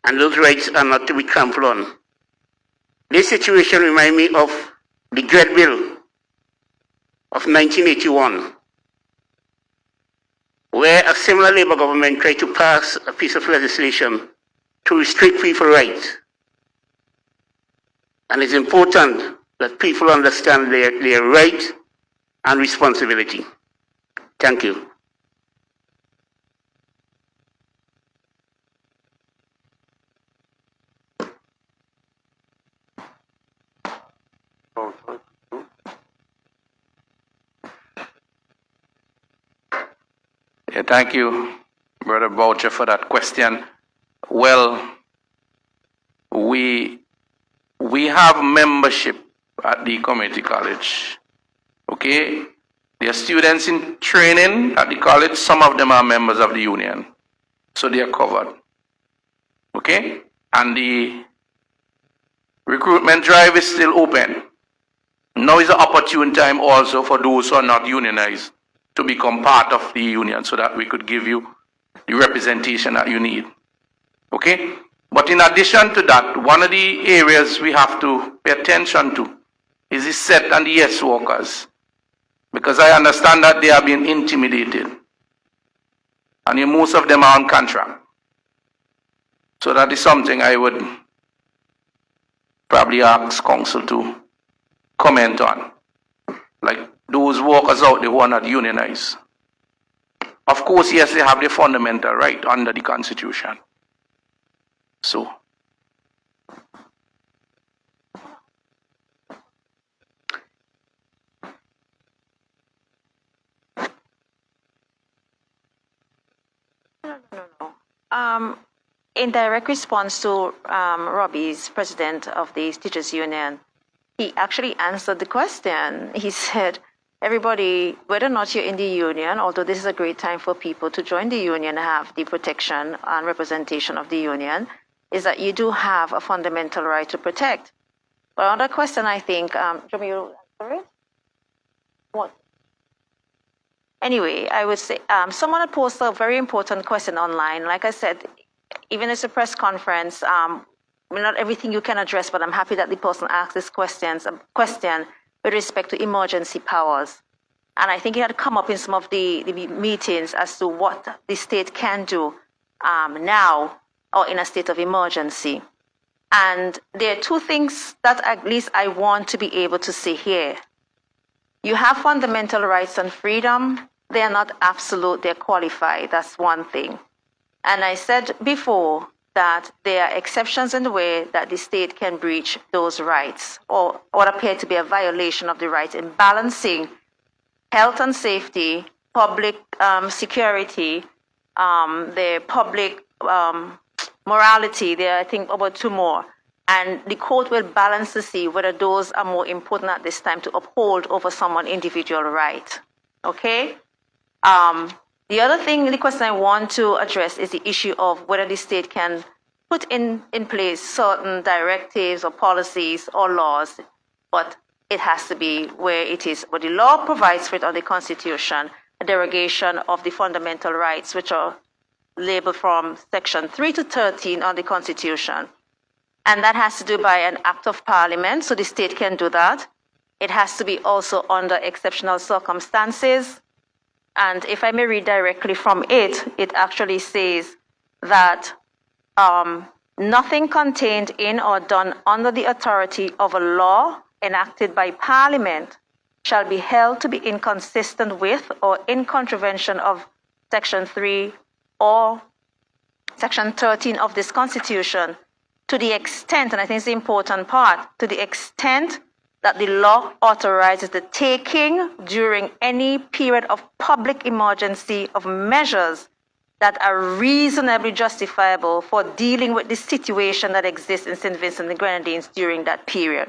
And those rights are not to be trampled on. This situation reminds me of the Dread Bill of 1981, where a similar Labour government tried to pass a piece of legislation to restrict people's rights. And it's important that people understand their rights and responsibility. Thank you. Yeah, thank you, Brother Boucher, for that question. Well, we have membership at the community college. Okay? There are students in training at the college. Some of them are members of the union. So they are covered. Okay? And the recruitment drive is still open. Now is the opportune time also for those who are not unionized to become part of the union so that we could give you the representation that you need. Okay? But in addition to that, one of the areas we have to pay attention to is the SET and the yes workers. Because I understand that they are being intimidated. And most of them are on contract. So that is something I would probably ask council to comment on. Like those workers out there who are not unionized. Of course, yes, they have the fundamental right under the Constitution. So, In direct response to Robbie's president of the teachers union, he actually answered the question. He said, everybody, whether or not you're in the union, although this is a great time for people to join the union and have the protection and representation of the union, is that you do have a fundamental right to protect. But another question, I think, Jeremy, you answer it? What? Anyway, I would say someone had posted a very important question online. Like I said, even as a press conference, not everything you can address, but I'm happy that the person asked this question with respect to emergency powers. And I think it had come up in some of the meetings as to what the state can do now or in a state of emergency. And there are two things that at least I want to be able to say here. You have fundamental rights and freedom. They are not absolute, they're qualified. That's one thing. And I said before that there are exceptions in the way that the state can breach those rights or what appear to be a violation of the rights in balancing health and safety, public security, the public morality. There are, I think, about two more. And the court will balance to see whether those are more important at this time to uphold over someone's individual right. Okay? The other thing, the question I want to address is the issue of whether the state can put in place certain directives or policies or laws, but it has to be where it is. But the law provides for it on the Constitution, a derogation of the fundamental rights, which are labeled from Section 3 to 13 on the Constitution. And that has to do by an act of parliament, so the state can do that. It has to be also under exceptional circumstances. And if I may read directly from it, it actually says that nothing contained in or done under the authority of a law enacted by Parliament shall be held to be inconsistent with or in contravention of Section 3 or Section 13 of this Constitution, to the extent, and I think it's the important part, to the extent that the law authorizes the taking during any period of public emergency of measures that are reasonably justifiable for dealing with the situation that exists in St. Vincent and the Grenadines during that period.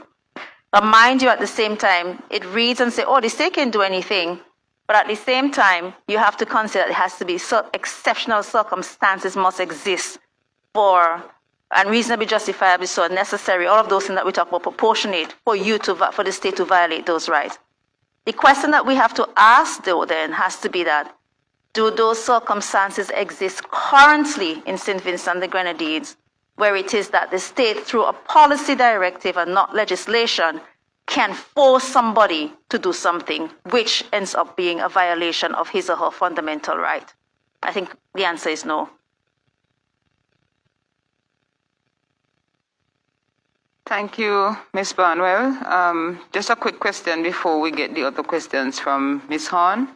But mind you, at the same time, it reads and says, oh, the state can do anything. But at the same time, you have to consider it has to be exceptional circumstances must exist for and reasonably justifiably so necessary, all of those things that we talk about, proportionate for the state to violate those rights. The question that we have to ask, though, then has to be that, do those circumstances exist currently in St. Vincent and the Grenadines, where it is that the state, through a policy directive and not legislation, can force somebody to do something, which ends up being a violation of his or her fundamental right? I think the answer is no. Thank you, Ms. Barnwell. Just a quick question before we get the other questions from Ms. Horn.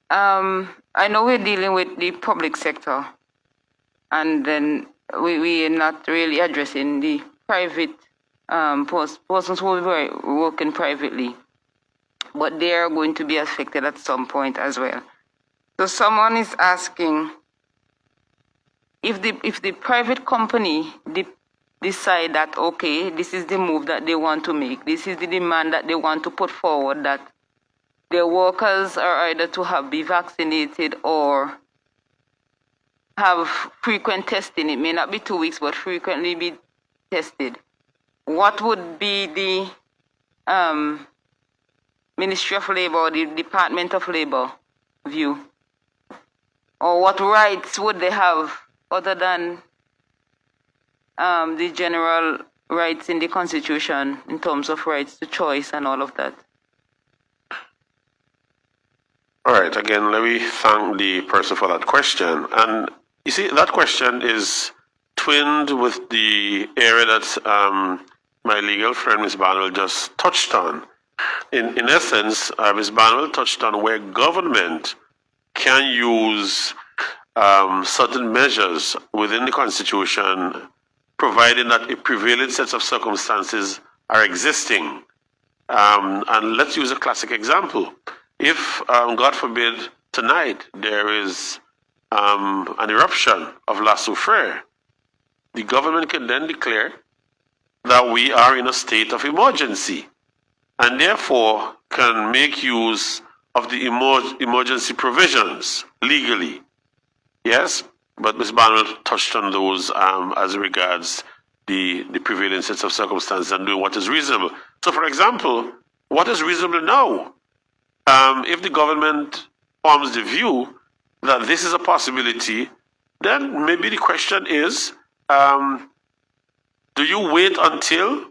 I know we're dealing with the public sector, and then we are not really addressing the private persons who are working privately, but they are going to be affected at some point as well. So someone is asking if the private company decide that, okay, this is the move that they want to make, this is the demand that they want to put forward, that their workers are either to be vaccinated or have frequent testing. It may not be 2 weeks, but frequently be tested. What would be the Ministry of Labor or the Department of Labor view? Or what rights would they have other than the general rights in the Constitution in terms of rights to choice and all of that? All right, again, let me thank the person for that question. And you see, that question is twinned with the area that my legal friend, Ms. Barnwell, just touched on. In essence, Ms. Barnwell touched on where government can use certain measures within the Constitution, providing that a prevailing set of circumstances are existing. And let's use a classic example. If, God forbid, tonight there is an eruption of La Soufrière, the government can then declare that we are in a state of emergency and therefore can make use of the emergency provisions legally. Yes, but Ms. Barnwell touched on those as regards the prevailing sets of circumstances and doing what is reasonable. So, for example, what is reasonable now? If the government forms the view that this is a possibility, then maybe the question is, Do you wait until,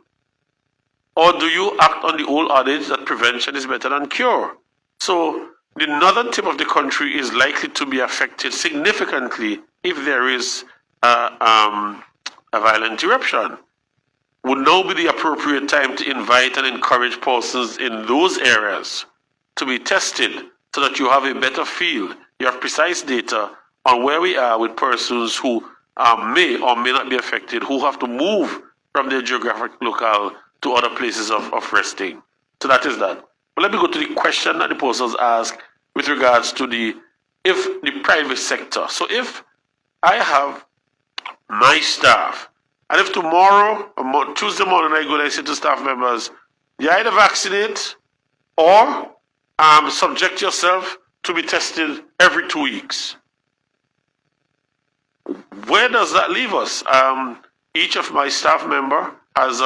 or do you act on the old adage that prevention is better than cure? So the northern tip of the country is likely to be affected significantly if there is a violent eruption. Would now be the appropriate time to invite and encourage persons in those areas to be tested so that you have a better feel, you have precise data on where we are with persons who may or may not be affected, who have to move from their geographic locale to other places of resting. So that is that. But let me go to the question that the persons asked with regards to the private sector. So if I have my staff, and if tomorrow, Tuesday morning, I go and I say to staff members, you either vaccinate or subject yourself to be tested every 2 weeks. Where does that leave us? Each of my staff member has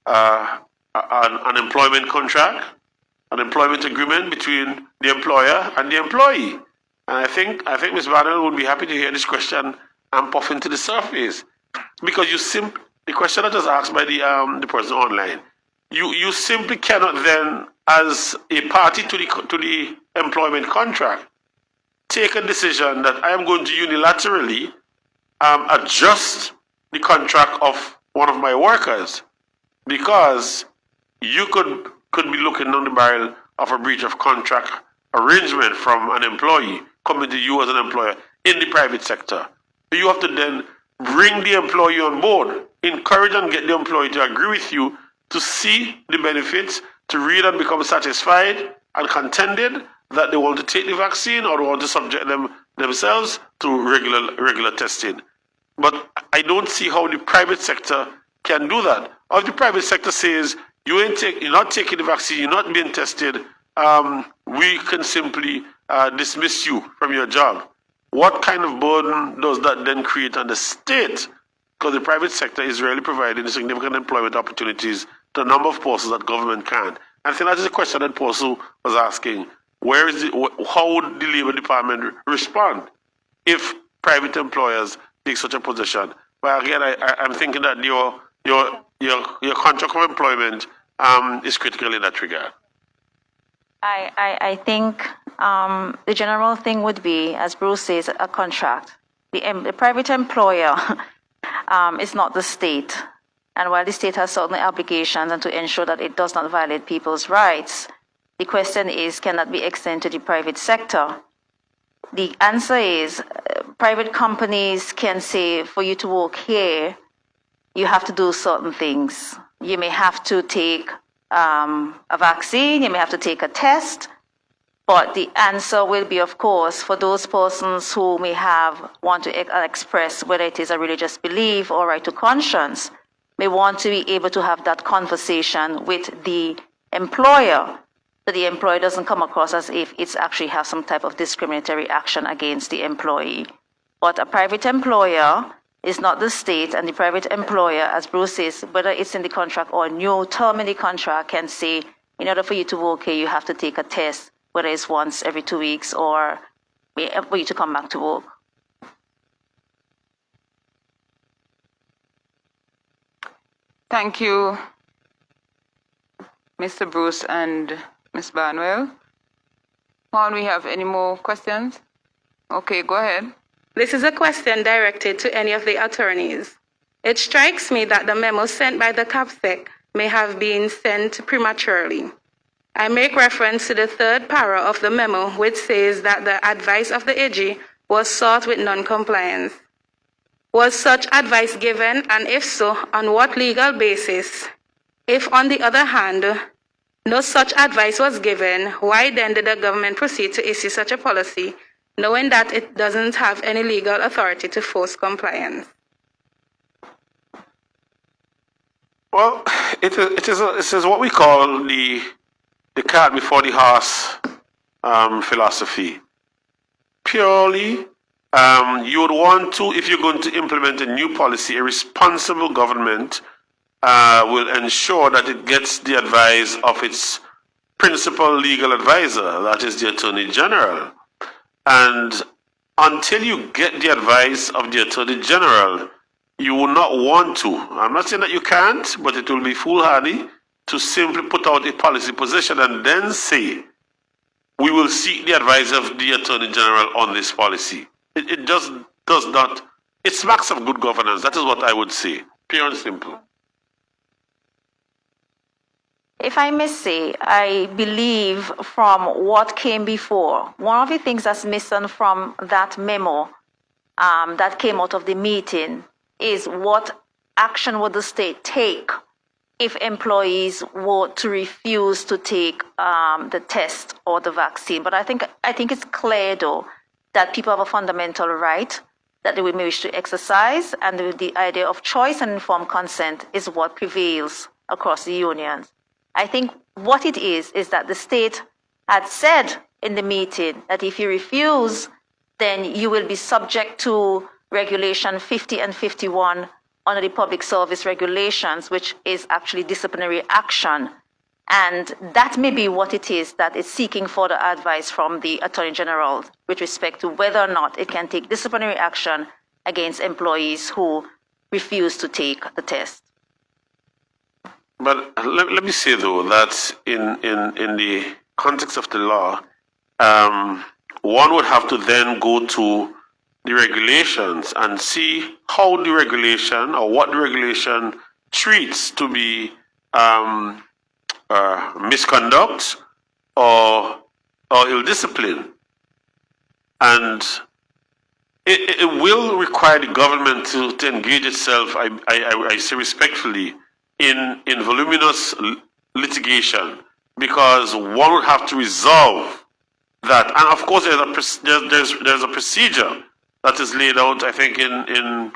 an employment contract, an employment agreement between the employer and the employee. And I think Ms. Barnell would be happy to hear this question and puff into the surface. Because the question that was asked by the person online, you simply cannot then, as a party to the employment contract, take a decision that I am going to unilaterally adjust the contract of one of my workers, because you could be looking down the barrel of a breach of contract arrangement from an employee coming to you as an employer in the private sector. So you have to then bring the employee on board, encourage and get the employee to agree with you, to see the benefits, to read and become satisfied and contented that they want to take the vaccine or they want to subject themselves to regular testing. But I don't see how the private sector can do that. Or if the private sector says, you're not taking the vaccine, you're not being tested, we can simply dismiss you from your job. What kind of burden does that then create on the state? Because the private sector is really providing significant employment opportunities to a number of persons that government can't. And I think that is a question that person was asking. How would the Labour Department respond if private employers take such a position? But again, I'm thinking that your contract of employment is critical in that regard. I think the general thing would be, as Bruce says, a contract. The private employer is not the state. And while the state has certain obligations and to ensure that it does not violate people's rights, the question is, can that be extended to the private sector? The answer is, private companies can say, for you to work here, you have to do certain things. You may have to take a vaccine, you may have to take a test, but the answer will be, of course, for those persons who may want to express whether it is a religious belief or right to conscience, may want to be able to have that conversation with the employer, so the employer doesn't come across as if it's actually have some type of discriminatory action against the employee. But a private employer is not the state, and the private employer, as Bruce says, whether it's in the contract or new term in the contract, can say, in order for you to work here, you have to take a test, whether it's once every 2 weeks or for you to come back to work. Thank you, Mr. Bruce and Ms. Barnwell. Do we have any more questions? Okay, go ahead. This is a question directed to any of the attorneys. It strikes me that the memo sent by the CAPSEC may have been sent prematurely. I make reference to the third para of the memo, which says that the advice of the AG was sought with non-compliance. Was such advice given, and if so, on what legal basis? If, on the other hand, no such advice was given, why then did the government proceed to issue such a policy, knowing that it doesn't have any legal authority to force compliance? Well, it is what we call the cart before the horse philosophy. Purely, you would want to, if you're going to implement a new policy, a responsible government will ensure that it gets the advice of its principal legal advisor, that is the Attorney General. And until you get the advice of the Attorney General, you will not want to. I'm not saying that you can't, but it will be foolhardy to simply put out a policy position and then say, we will seek the advice of the Attorney General on this policy. It just does not, it smacks of good governance. That is what I would say, pure and simple. If I may say, I believe from what came before, one of the things that's missing from that memo that came out of the meeting is what action would the state take if employees were to refuse to take the test or the vaccine. But I think it's clear, though, that people have a fundamental right that they will wish to exercise, and the idea of choice and informed consent is what prevails across the unions. I think what it is that the state had said in the meeting that if you refuse, then you will be subject to Regulation 50 and 51 under the Public Service Regulations, which is actually disciplinary action. And that may be what it is that is seeking further advice from the Attorney General with respect to whether or not it can take disciplinary action against employees who refuse to take the test. But let me say, though, that in the context of the law, one would have to then go to the regulations and see how the regulation or what the regulation treats to be misconduct or ill discipline. And it will require the government to engage itself, I say respectfully, in voluminous litigation, because one would have to resolve that. And of course, there's a procedure that is laid out, I think, in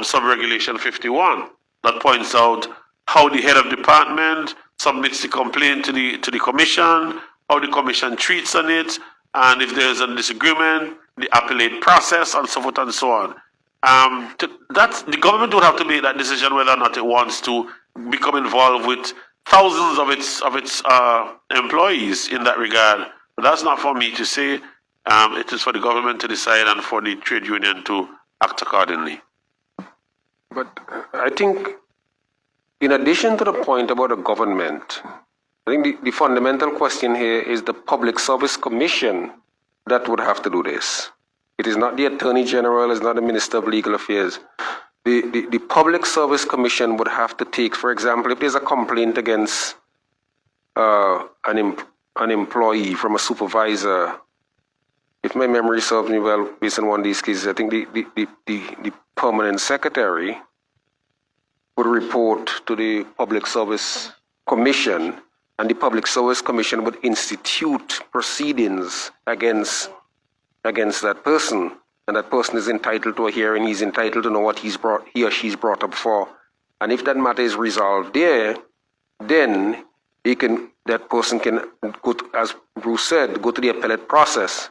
Sub-Regulation 51 that points out how the head of department submits the complaint to the commission, how the commission treats on it, and if there's a disagreement, the appellate process, and so forth and so on. The government would have to make that decision whether or not it wants to become involved with thousands of its employees in that regard. But that's not for me to say. It is for the government to decide and for the trade union to act accordingly. But I think, in addition to the point about the government, I think the fundamental question here is the Public Service Commission that would have to do this. It is not the Attorney General, it's not the Minister of Legal Affairs. The Public Service Commission would have to take, for example, if there's a complaint against an employee from a supervisor, if my memory serves me well, based on one of these cases, I think the permanent secretary would report to the Public Service Commission, and the Public Service Commission would institute proceedings against that person, and that person is entitled to a hearing. He's entitled to know what he or she's brought up for, and if that matter is resolved there, then that person can go to, as Bruce said, go to the appellate process.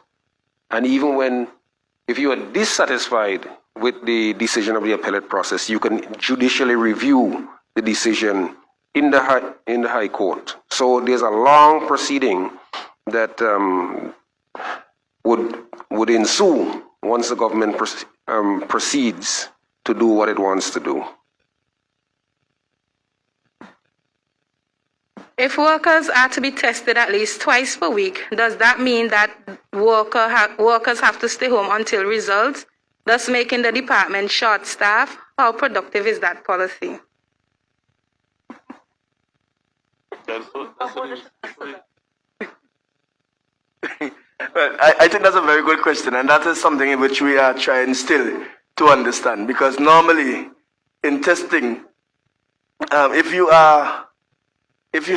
And even if you are dissatisfied with the decision of the appellate process, you can judicially review the decision in the High Court. So there's a long proceeding that would ensue once the government proceeds to do what it wants to do. If workers are to be tested at least twice per week, does that mean that workers have to stay home until results, thus making the department short-staffed? How productive is that policy? Well, I think that's a very good question, and that is something in which we are trying still to understand, because normally in testing, if you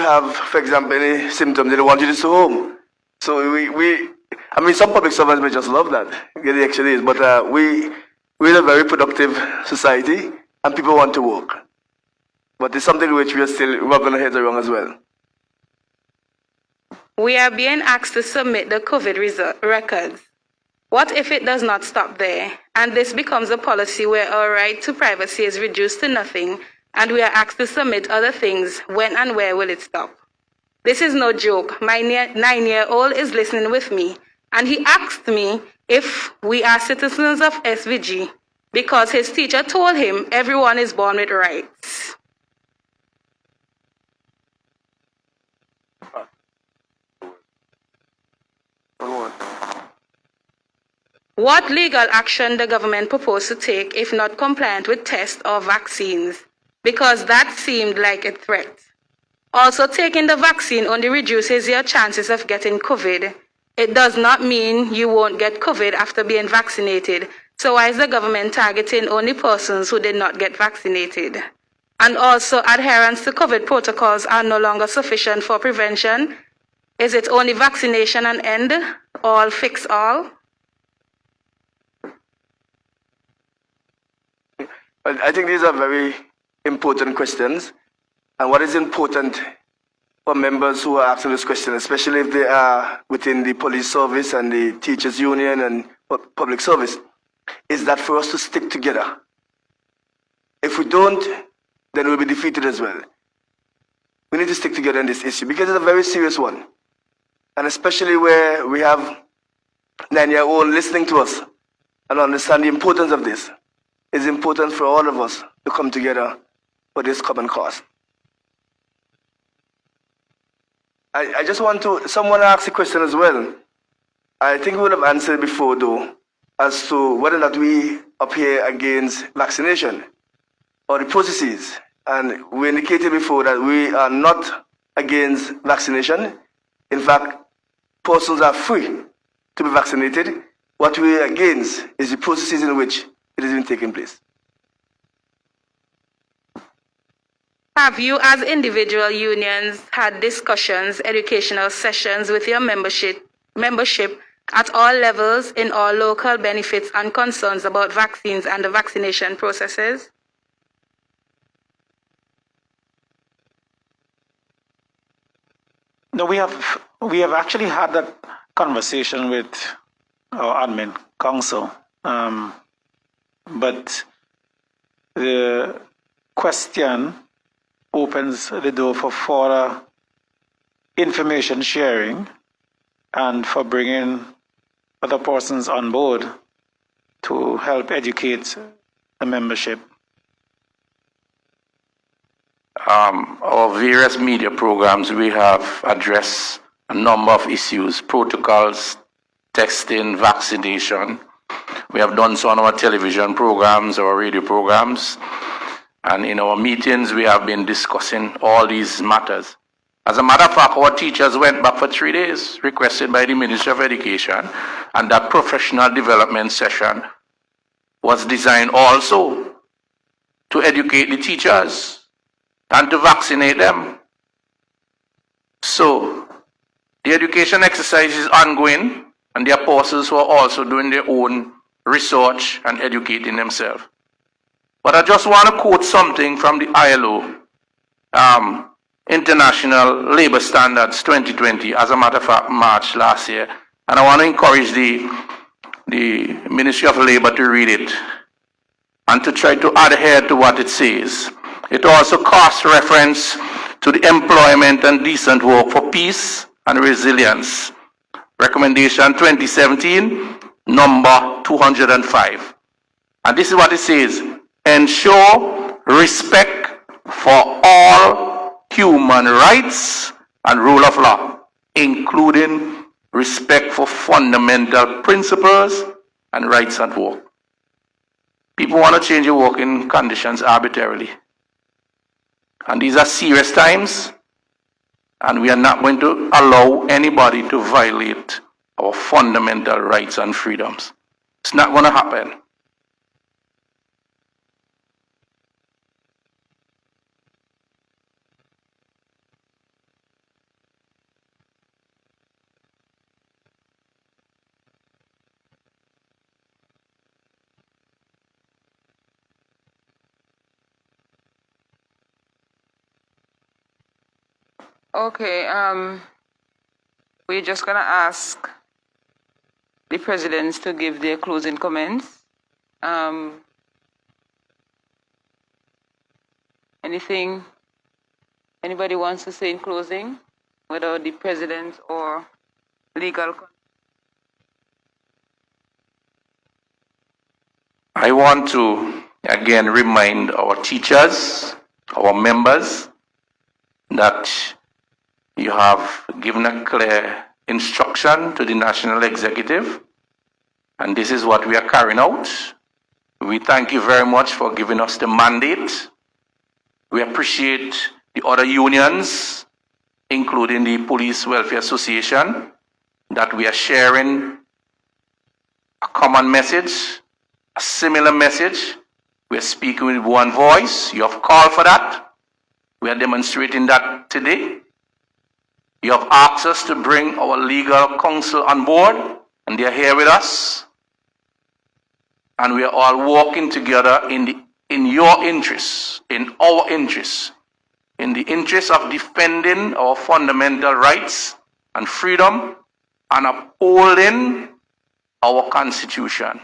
have, for example, any symptoms, they don't want you to stay home. So I mean, some public servants may just love that, get the extra days, but we're a very productive society, and people want to work. But it's something which we are still rubbing our heads around as well. We are being asked to submit the COVID records. What if it does not stop there, and this becomes a policy where our right to privacy is reduced to nothing, and we are asked to submit other things? When and where will it stop? This is no joke. My 9-year-old is listening with me, and he asked me if we are citizens of SVG, because his teacher told him everyone is born with rights. What legal action the government proposed to take if not compliant with tests or vaccines? Because that seemed like a threat. Also, taking the vaccine only reduces your chances of getting COVID. It does not mean you won't get COVID after being vaccinated. So why is the government targeting only persons who did not get vaccinated? And also, adherence to COVID protocols are no longer sufficient for prevention. Is it only vaccination and end all fix all? Well, I think these are very important questions. And what is important for members who are asking this question, especially if they are within the police service and the teachers union and public service, is that for us to stick together. If we don't, then we'll be defeated as well. We need to stick together in this issue because it's a very serious one. And especially where we have 9-year-olds listening to us and understand the importance of this. It's important for all of us to come together for this common cause. I just want to, someone asked a question as well. I think we would have answered before though, as to whether or not we appear against vaccination or the processes. And we indicated before that we are not against vaccination. In fact, persons are free to be vaccinated. What we are against is the processes in which it is even taking place. Have you, as individual unions, had discussions, educational sessions with your membership at all levels in all local benefits and concerns about vaccines and the vaccination processes? No, we have actually had that conversation with our admin council, but the question opens the door for further information sharing and for bringing other persons on board to help educate the membership. Our various media programs, we have addressed a number of issues, protocols, testing, vaccination. We have done so on our television programs, our radio programs, and in our meetings we have been discussing all these matters. As a matter of fact, our teachers went back for 3 days, requested by the Ministry of Education, and that professional development session was designed also to educate the teachers and to vaccinate them. So, the education exercise is ongoing, and there are persons who are also doing their own research and educating themselves. But I just want to quote something from the ILO, International Labour Standards 2020, as a matter of fact, March last year. And I want to encourage the Ministry of Labour to read it and to try to adhere to what it says. It also casts reference to the employment and decent work for peace and resilience. Recommendation 2017, number 205. And this is what it says: ensure respect for all human rights and rule of law, including respect for fundamental principles and rights at work. People want to change your working conditions arbitrarily. And these are serious times, and we are not going to allow anybody to violate our fundamental rights and freedoms. It's not going to happen. Okay, we're just gonna ask the presidents to give their closing comments. Anything anybody wants to say in closing, whether the president or legal? I want to again remind our teachers, our members, that you have given a clear instruction to the National Executive, and this is what we are carrying out. We thank you very much for giving us the mandate. We appreciate the other unions, including the Police Welfare Association, that we are sharing a common message, a similar message. We are speaking with one voice. You have called for that. We are demonstrating that today. You have asked us to bring our legal counsel on board, and they are here with us. And we are all working together in your interests, in our interests, in the interest of defending our fundamental rights and freedom and upholding our Constitution.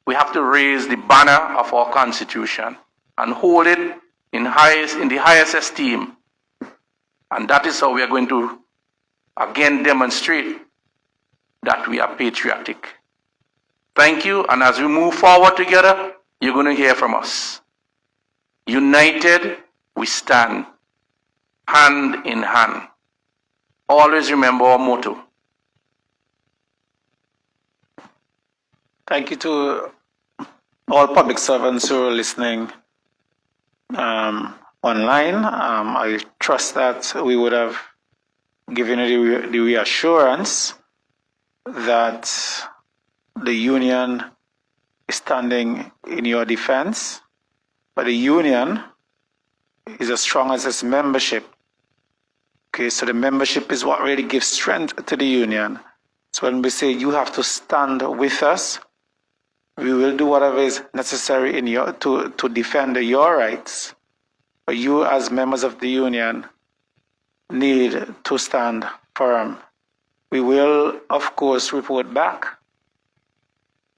We have to raise the banner of our Constitution and hold it in the highest esteem. And that is how we are going to again demonstrate that we are patriotic. Thank you, and as we move forward together, you're going to hear from us. United, we stand, hand in hand. Always remember our motto. Thank you to all public servants who are listening online. I trust that we would have given you the reassurance that the union is standing in your defense, but the union is as strong as its membership. Okay, so the membership is what really gives strength to the union. So when we say you have to stand with us, we will do whatever is necessary in to defend your rights. But you as members of the union need to stand firm. We will, of course, report back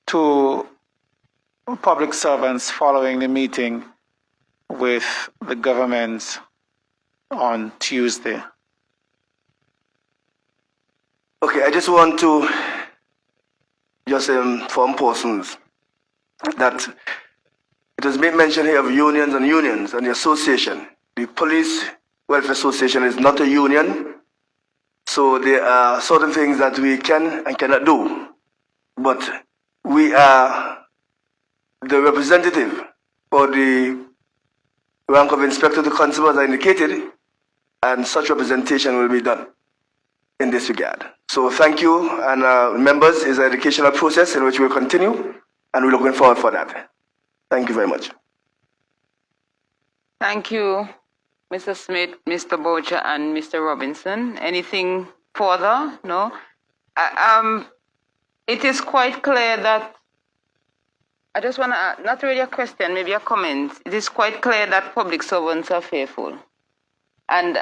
to public servants following the meeting with the government on Tuesday. Okay, I just want to inform persons that it has been mentioned here of unions and the association. The Police Welfare Association is not a union, so there are certain things that we can and cannot do. But we are the representative for the rank of Inspector to Constable, as I indicated, and such representation will be done in this regard. So thank you, and members, is an educational process in which we'll continue, and we're looking forward for that. Thank you very much. Thank you, Mr. Smith, Mr. Boucher, and Mr. Robinson. Anything further? No? It is quite clear that, I just want to, not really a question, maybe a comment. It is quite clear that public servants are faithful. And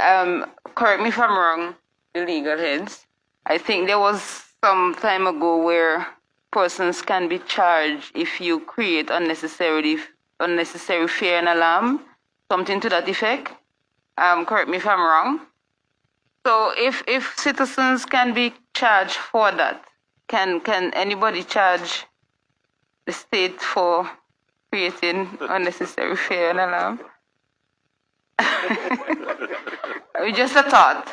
correct me if I'm wrong, the legal heads. I think there was some time ago where persons can be charged if you create unnecessary fear and alarm, something to that effect. Correct me if I'm wrong. So if citizens can be charged for that, can anybody charge the state for creating unnecessary fear and alarm? Just a thought.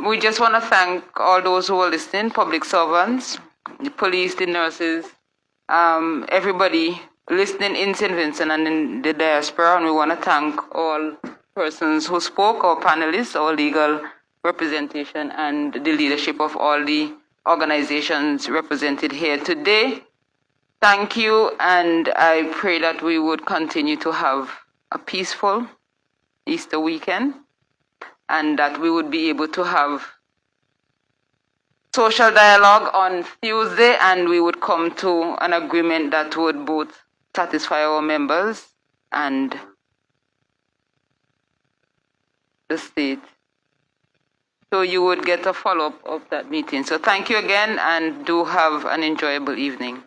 We just want to thank all those who are listening, public servants, the police, the nurses, everybody listening in St. Vincent and in the diaspora, and we want to thank all persons who spoke, our panelists, our legal representation, and the leadership of all the organizations represented here today. Thank you, and I pray that we would continue to have a peaceful Easter weekend, and that we would be able to have social dialogue on Tuesday, and we would come to an agreement that would both satisfy our members and the state. So you would get a follow-up of that meeting. So thank you again, and do have an enjoyable evening.